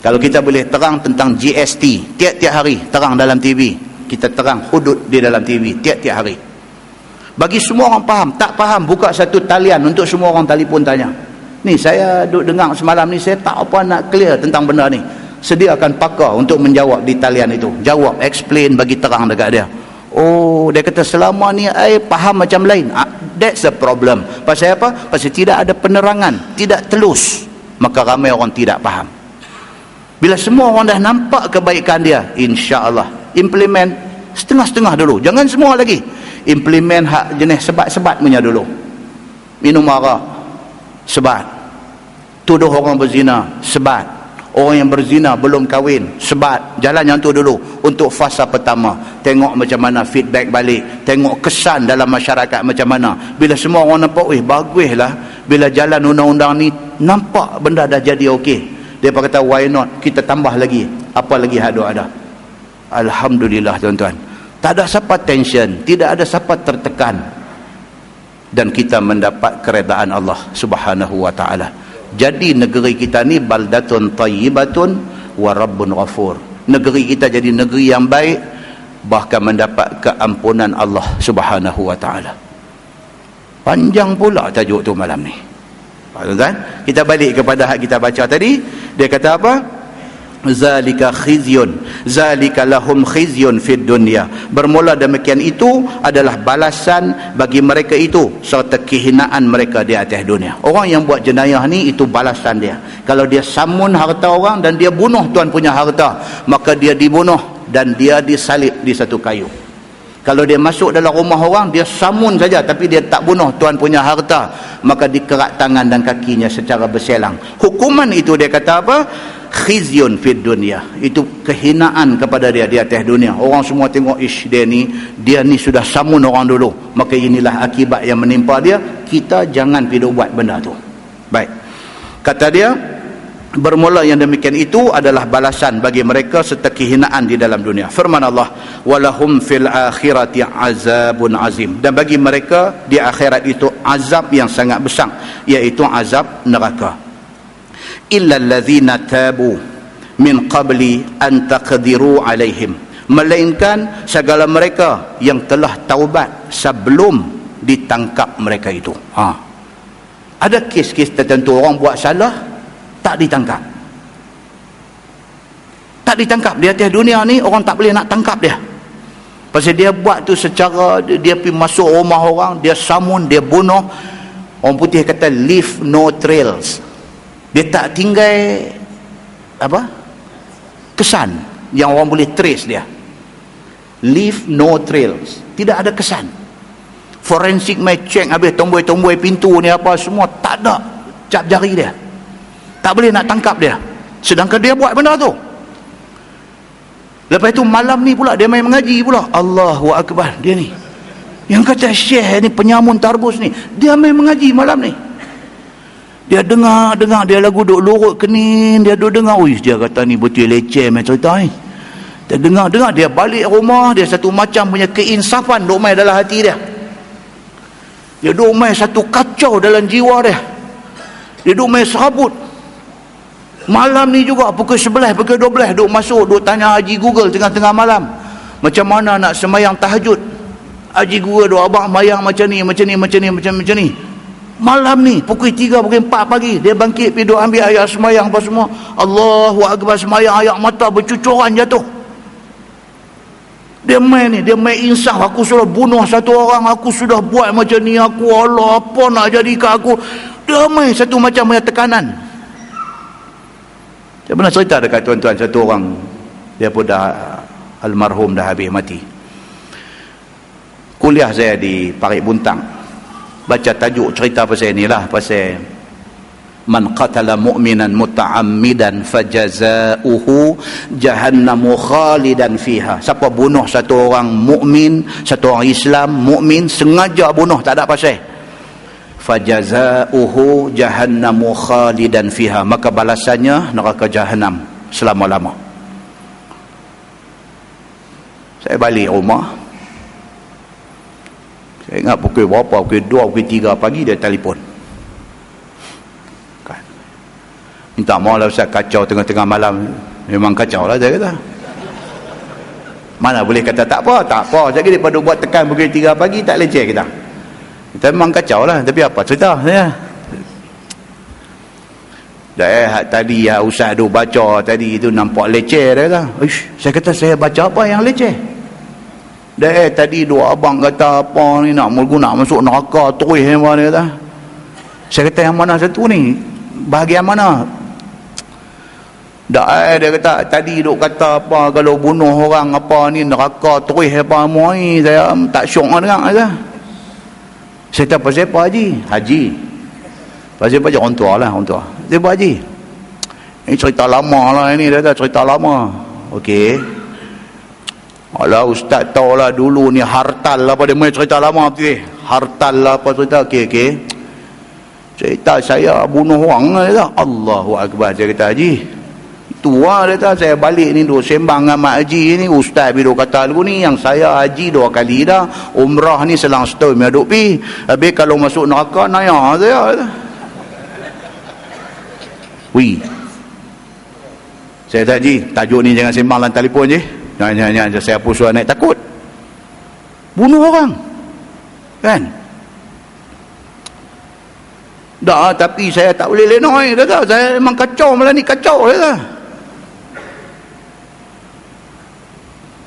Kalau kita boleh terang tentang GST, tiap-tiap hari terang dalam TV, kita terang hudud di dalam TV tiap-tiap hari, bagi semua orang faham. Tak faham, buka satu talian untuk semua orang telefon tanya. Ni saya duduk dengar semalam ni, saya tak apa nak clear tentang benda ni. Sediakan pakar untuk menjawab di talian itu. Jawab, explain, bagi terang dekat dia. Oh, dia kata selama ni faham macam lain. That's the problem. Pasal apa? Pasal tidak ada penerangan, tidak telus, maka ramai orang tidak faham. Bila semua orang dah nampak kebaikan dia, insya-Allah implement setengah-setengah dulu, jangan semua lagi. Implement hak jenis sebat-sebat punya dulu. Minum arak, sebat. Tuduh orang berzina, sebat. Orang yang berzina belum kahwin, sebat. Jalan yang tu dulu untuk fasa pertama. Tengok macam mana feedback balik, tengok kesan dalam masyarakat macam mana. Bila semua orang nampak, baguslah. Bila jalan undang-undang ni, nampak benda dah jadi okey, dia kata why not, kita tambah lagi, apa lagi ada. Alhamdulillah tuan-tuan, tak ada siapa tension, tidak ada siapa tertekan, dan kita mendapat keredaan Allah Subhanahu wa taala. Jadi negeri kita ni baldatun tayyibatun wa rabbun ghafur. Negeri kita jadi negeri yang baik, bahkan mendapat keampunan Allah Subhanahu wa taala. Panjang pula tajuk tu malam ni. Tuan-tuan, kita balik kepada hak kita baca tadi. Dia kata apa? Zalika khizyun, zalika lahum khizyun fid dunya. Bermula demikian itu adalah balasan bagi mereka itu serta kehinaan mereka di atas dunia. Orang yang buat jenayah ni, itu balasan dia. Kalau dia samun harta orang dan dia bunuh tuan punya harta, maka dia dibunuh dan dia disalib di satu kayu. Kalau dia masuk dalam rumah orang, dia samun saja tapi dia tak bunuh tuan punya harta, maka dikerat tangan dan kakinya secara berselang. Hukuman itu dia kata apa? Khizyun fid dunya. Itu kehinaan kepada dia di atas dunia. Orang semua tengok, ish, dia ni sudah samun orang dulu, maka inilah akibat yang menimpa dia. Kita jangan pergi buat benda tu. Baik, kata dia, bermula yang demikian itu adalah balasan bagi mereka serta kehinaan di dalam dunia. Firman Allah, walahum fil akhirati azabun azim. Dan bagi mereka di akhirat itu azab yang sangat besar, iaitu azab neraka. Illa allazina tabu min qabli an taqdiru alaihim. Melainkan segala mereka yang telah taubat sebelum ditangkap mereka itu. Ada kes-kes tertentu orang buat salah, tak ditangkap. Tak ditangkap. Di atas dunia ni orang tak boleh nak tangkap dia. Pasal dia buat tu secara, dia pergi masuk rumah orang, dia samun, dia bunuh. Orang putih kata leave no trails. Dia tak tinggal apa? Kesan yang orang boleh trace dia. Leave no trails. Tidak ada kesan. Forensik mai check habis, tomboi-tomboi pintu ni apa semua, tak ada cap jari dia. Tak boleh nak tangkap dia. Sedangkan dia buat benda tu. Lepas tu malam ni pula dia main mengaji pula. Allahu Akbar, dia ni. Yang kata syekh ni, penyamun tarbus ni, dia main mengaji malam ni. Dia dengar dia lagu duk lurut kening, dia duk dengar, dia kata ni betul leceh macam cerita ni. Dia dengar, dia balik rumah, dia satu macam punya keinsafan duk main dalam hati dia. Dia duk main satu kacau dalam jiwa dia. Dia duk main serabut. Malam ni juga pukul 11, pukul 12 duk masuk, duk tanya Haji Google tengah-tengah malam, macam mana nak semayang tahajud. Haji Google duk, abang mayang macam ni. Malam ni pukul 3, pukul 4 pagi dia bangkit pergi duk ambil ayat semayang apa semua. Allahu Akbar, semayang, ayat mata bercucuran jatuh. Dia main insaf. Aku sudah bunuh satu orang, aku sudah buat macam ni, aku Allah apa nak jadi ke aku. Dia main satu macam tekanan. Saya pernah cerita dekat tuan-tuan, satu orang dia pun dah almarhum, dah habis mati. Kuliah saya di Parit Buntang, baca tajuk cerita pasal inilah, pasal man qatala mu'minan muta'ammidan fajaza'uhu jahannamu khalidan fiha. Siapa bunuh satu orang mukmin, satu orang Islam mukmin, sengaja bunuh tak ada pasal, fajaza'uhu jahannamu khalidan fiha, maka balasannya neraka jahanam selama-lama. Saya balik rumah, saya ingat pukul berapa, pukul 2, pukul 3 pagi dia telefon. Minta maaf lah Ustaz, kacau tengah-tengah malam. Memang kacau lah saya kata. Mana boleh kata tak apa. Jadi daripada buat tekan pukul 3 pagi tak leceh kita. Kita memang kacau lah. Tapi apa cerita saya? Tadi Ustaz tu baca tadi tu nampak leceh dia kata. Saya kata saya baca apa yang leceh? Tadi dua abang kata apa ni nak masuk neraka terus dia kata. Saya kata yang mana satu ni? Bahagian mana? Dia kata tadi duk kata apa kalau bunuh orang apa ni neraka terus apa semua ni. Saya tak syok dengar kata. Saya kata pasal apa Haji? Pasal apa orang tua lah, orang tua. Dia buat Haji. Ini cerita lama lah ini, dia kata cerita lama. Okey. Alah ustaz tahu lah dulu ni hartal apa dia main cerita lama betul. Hartal lah apa cerita. Okey. Cerita saya bunuh orang lah, dia kata. Allahu Akbar. Dia kata Haji, tua dia kata, saya balik ni duk sembang dengan Mak Haji ni, ustaz bila kata lagu ni, yang saya haji 2 kali dah, umrah ni selang setahun dia duk pi, habis kalau masuk neraka naya saya kata. Wih, saya kata Haji, tajuk ni jangan sembang dalam telefon je, jangan saya hapus suara naik takut bunuh orang kan. Dah, tapi saya tak boleh lenoi, dia kata. Saya memang kacau malam ni, kacau dia kata.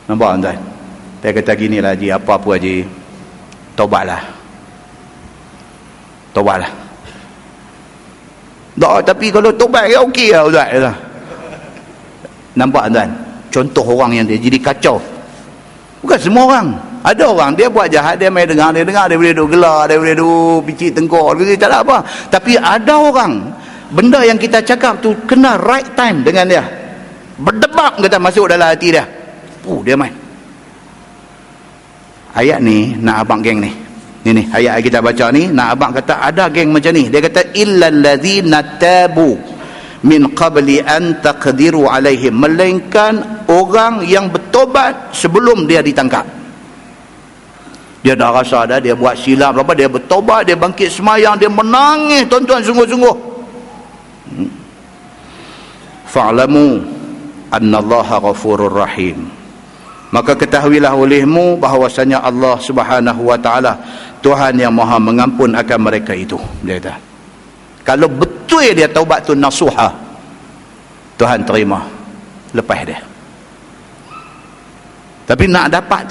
Nampak tuan? Saya kata gini lah Haji, apa-apa Haji, taubatlah. Dah, tapi kalau taubat ya okey lah Ustaz, dia kata. Nampak tuan? Contoh orang yang dia jadi kacau. Bukan semua orang. Ada orang dia buat jahat, dia main dengar, dia boleh duk gelar, dia boleh duk picit tengkor, dia tak ada apa. Tapi ada orang, benda yang kita cakap tu kena right time dengan dia. Berdebak kata masuk dalam hati dia. Dia main. Ayat ni nak abang geng ni. Ni ayat kita baca ni, nak abang kata ada geng macam ni. Dia kata illal ladzina tabu min qabli an taqdiru alaihim, melainkan orang yang bertobat sebelum dia ditangkap. Dia dah rasa dah dia buat silap apa, dia bertobat, dia bangkit semayang, dia menangis tuan-tuan sungguh-sungguh. Fa'lamu annallaha ghafurur rahim, maka ketahuilah olehmu bahawasanya Allah Subhanahu wa taala Tuhan yang Maha mengampun akan mereka itu. Dia kata kalau betul dia taubat tu nasuha, Tuhan terima lepas dia. Tapi nak dapat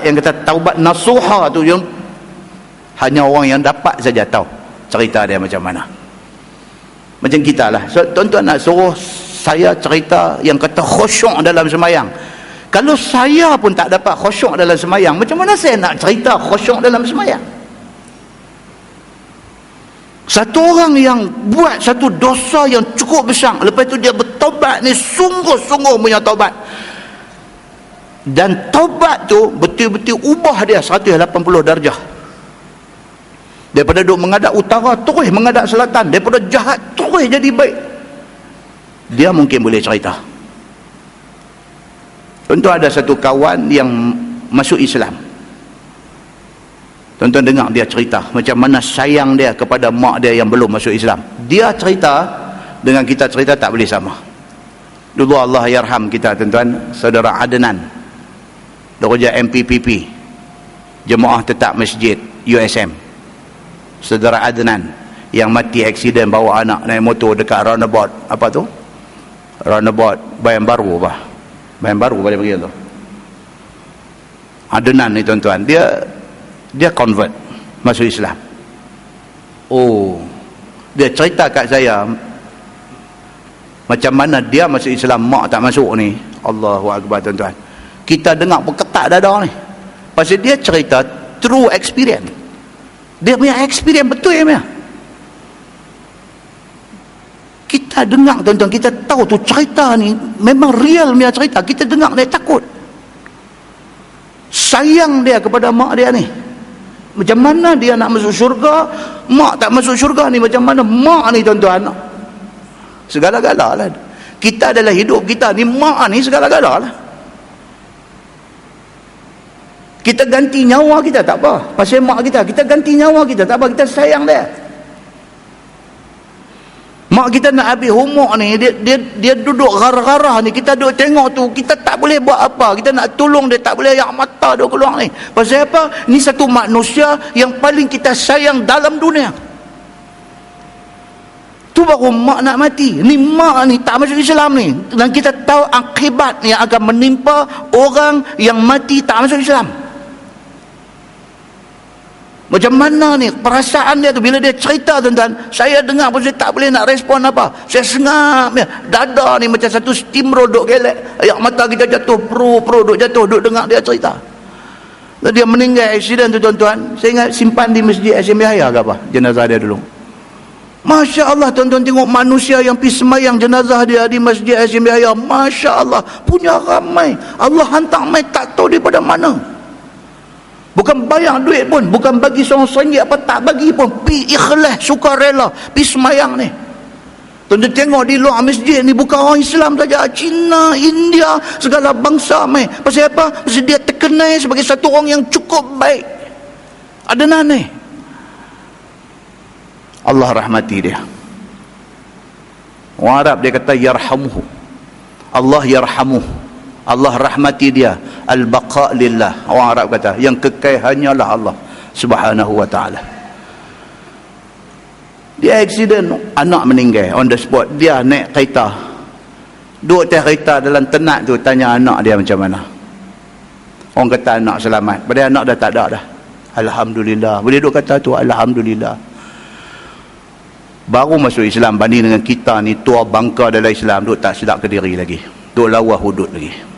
yang kata taubat nasuha tu, yang hanya orang yang dapat saja tahu cerita dia macam mana. Macam kita lah. So, tuan-tuan nak suruh saya cerita yang kata khusyuk dalam semayang. Kalau saya pun tak dapat khusyuk dalam semayang, macam mana saya nak cerita khusyuk dalam semayang? Satu orang yang buat satu dosa yang cukup besar, lepas tu dia bertobat ni, sungguh-sungguh punya tobat. Dan taubat tu betul-betul ubah dia 180 darjah. Daripada duk menghadap utara terus menghadap selatan, daripada jahat terus jadi baik. Dia mungkin boleh cerita. Tentu ada satu kawan yang masuk Islam. Tuan-tuan dengar dia cerita macam mana sayang dia kepada mak dia yang belum masuk Islam. Dia cerita dengan kita cerita tak boleh sama. Dulu Allah yarham kita tuan-tuan, saudara Adnan, kerja MPPP, Jemaah Tetap Masjid USM, saudara Adnan yang mati aksiden bawa anak naik motor dekat roundabout apa tu, roundabout Bayan Baru apa, Bayan Baru boleh pergi tu, Adnan ni tuan-tuan, dia convert, masuk Islam. Oh, dia cerita kat saya macam mana dia masuk Islam, mak tak masuk ni. Allahu Akbar tuan-tuan. Kita dengar berketak dada ni. Pasal dia cerita true experience. Dia punya experience betul ya punya. Kita dengar tuan-tuan, kita tahu tu cerita ni memang real punya cerita. Kita dengar dia takut. Sayang dia kepada mak dia ni. Macam mana dia nak masuk syurga, mak tak masuk syurga ni. Macam mana mak ni tuan-tuan, segala-gala lah. Kita adalah hidup kita ni, mak ni segala-gala lah. Kita ganti nyawa kita tak apa, pasal mak kita ganti nyawa kita tak apa, kita sayang dia. Mak kita nak habis umur ni, dia duduk garah-garah ni, kita duduk tengok tu, kita tak boleh buat apa, kita nak tolong dia tak boleh, air mata dia keluar ni. Pasal apa? Ni satu manusia yang paling kita sayang dalam dunia. Tu baru mak nak mati. Ni mak ni tak masuk Islam ni, dan kita tahu akibat yang akan menimpa orang yang mati tak masuk Islam. Macam mana ni perasaan dia tu bila dia cerita tuan-tuan. Saya dengar pun saya tak boleh nak respon apa. Saya sengap ya. Dada ni macam satu steamroll duk gelek. Air mata kita jatuh, pro duk jatuh, duk dengar dia cerita. Lalu dia meninggal aksiden tu tuan-tuan. Saya ingat simpan di Masjid Hashim Yahya ke apa jenazah dia dulu. Masya Allah tuan-tuan, tengok manusia yang pergi semayang jenazah dia di Masjid Hashim Yahya. Masya Allah, punya ramai. Allah hantar mai tak tahu daripada mana. Bukan bayar duit pun, bukan bagi seorang ringgit apa, tak bagi pun, pi ikhlas, sukarela, pi semayang ni. Tuan-tuan tengok di luar masjid ni bukan orang Islam saja, Cina, India, segala bangsa mai. Pasal apa? Pasal dia terkenal sebagai satu orang yang cukup baik. Adnan ni, Allah rahmati dia. Orang Arab dia kata yarhamuhu, Allah yarhamuhu, Allah rahmati dia. Al-baqa lillah. Orang Arab kata yang kekal hanyalah Allah Subhanahu wa ta'ala. Dia aksiden, anak meninggal on the spot. Dia naik kereta, duduk atas kereta dalam tenat tu, tanya anak dia macam mana. Orang kata anak selamat, padahal anak dah tak ada dah. Alhamdulillah. Boleh duduk kata tu Alhamdulillah. Baru masuk Islam, banding dengan kita ni tua bangka dalam Islam, duduk tak sedap ke diri lagi, duduk lawa hudud lagi.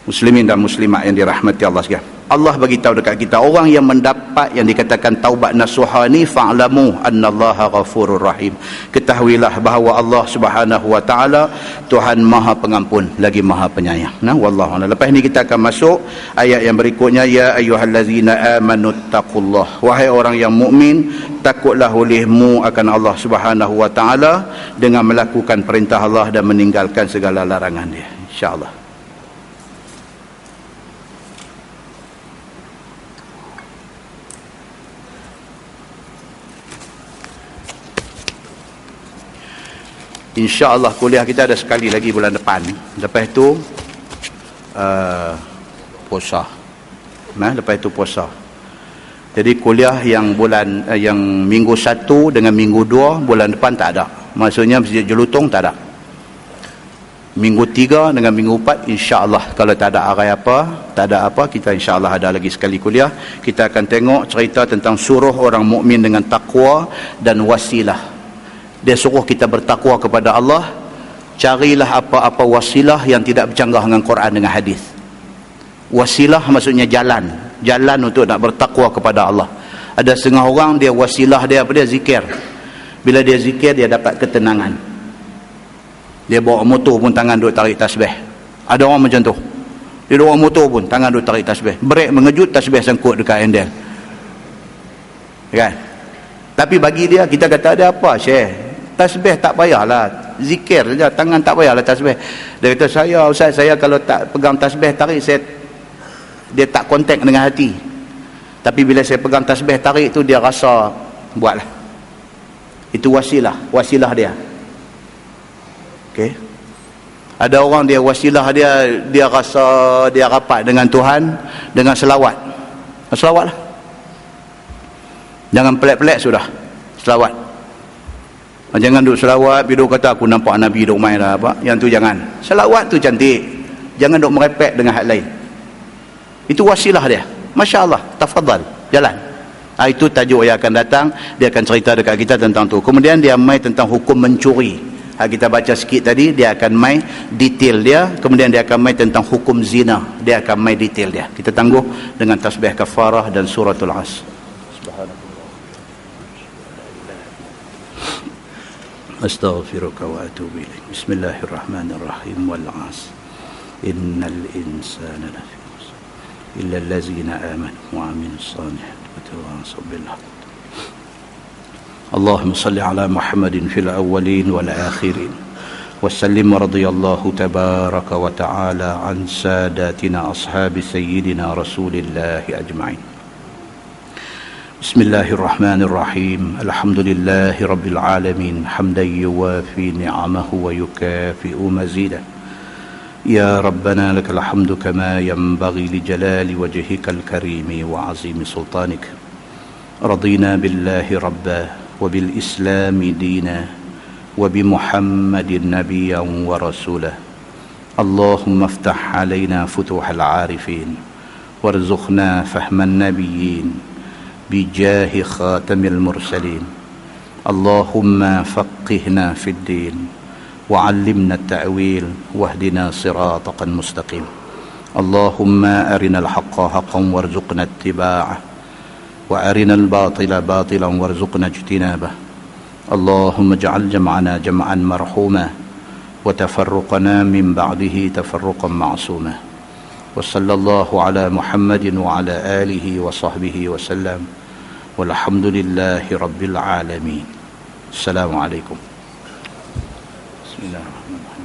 Muslimin dan muslimat yang dirahmati Allah sekalian, Allah bagi tahu dekat kita, orang yang mendapat yang dikatakan taubat nasuha ni, fa'lamu annallaha ghafurur rahim. Ketahuilah bahawa Allah Subhanahu wa taala Tuhan Maha Pengampun lagi Maha Penyayang. Nah, wallahu a'lam. Lepas ni kita akan masuk ayat yang berikutnya. Ya ayyuhallazina amanu taqullah, wahai orang yang mukmin, takutlah olehmu akan Allah Subhanahu wa taala dengan melakukan perintah Allah dan meninggalkan segala larangan dia. Insya-Allah. InsyaAllah kuliah kita ada sekali lagi bulan depan. Lepas itu puasa. Lepas itu puasa. Jadi kuliah yang bulan yang minggu 1 dengan minggu 2 bulan depan tak ada. Maksudnya Masjid Jelutong tak ada. Minggu 3 dengan minggu 4 insyaAllah, kalau tak ada arai apa, tak ada apa, kita insyaAllah ada lagi sekali kuliah. Kita akan tengok cerita tentang suruh orang mukmin dengan taqwa dan wasilah. Dia suruh kita bertakwa kepada Allah. Carilah apa-apa wasilah yang tidak bercanggah dengan Quran dengan hadis. Wasilah maksudnya jalan untuk nak bertakwa kepada Allah. Ada setengah orang dia wasilah dia apa, dia zikir. Bila dia zikir dia dapat ketenangan. Dia bawa motor pun tangan duk tarik tasbih. Ada orang macam tu. Dia bawa motor pun tangan duk tarik tasbih. Brek mengejut, tasbih sangkut dekat handle. Kan? Tapi bagi dia, kita kata ada apa Syekh? Tasbih tak payahlah, zikir saja, tangan tak payahlah tasbih. Dia kata, saya Ustaz, saya kalau tak pegang tasbih tarik, dia tak kontak dengan hati. Tapi bila saya pegang tasbih tarik tu, dia rasa buatlah. Itu wasilah dia. Okey. Ada orang dia wasilah dia rasa dia rapat dengan Tuhan dengan selawat. Selawatlah. Jangan pelik-pelik sudah. Selawat. Jangan duk selawat, bila kata aku nampak Nabi duk main lah apa. Yang tu jangan. Selawat tu cantik. Jangan duk merepek dengan hak lain. Itu wasilah dia. Masya Allah, tafadhal, jalan. Itu tajuk yang akan datang. Dia akan cerita dekat kita tentang tu. Kemudian dia mai tentang hukum mencuri. Kita baca sikit tadi, dia akan mai detail dia. Kemudian dia akan mai tentang hukum zina. Dia akan mai detail dia. Kita tangguh dengan tasbih kafarah dan suratul As. Astaghfiruka wa atubu ilaik. Bismillahirrahmanirrahim. Wal 'asr. Innal insana lafi khusr illa allazina amanu wa 'amilus salihati wa tawasaw bil haqq. Allahumma salli ala Muhammadin fil awwalin wal akhirin wa sallim radhiyallahu tabaraka wa ta'ala an sadatina ashabi sayyidina Rasulillah ajma'in. Bismillahirrahmanirrahim. Alhamdulillahi rabbil alamin hamdan yuwafi ni'amahu wa yukafi'u mazidah. Ya Rabbana lakal hamdu kama yanbaghi li jalali wajhikal karimi wa azimi sultanik. Radina billahi rabba وبالإسلام دينا وبمحمد نبيا ورسولا. اللهم افتح علينا فتوح العارفين وارزقنا فهم النبيين بجاه خاتم المرسلين. اللهم فقهنا في الدين وعلمنا التأويل واهدنا صراطك المستقيم. اللهم أرنا الحق حقا وارزقنا اتباعه وأرنا الباطل باطلا وارزقنا اجتنابه. اللهم اجعل جمعنا جمعا مرحوما وتفرقنا من بعده تفرقا معصوما. وصلى الله على محمد وعلى آله وصحبه وسلم والحمد لله رب العالمين. السلام عليكم. بسم الله الرحمن الرحيم.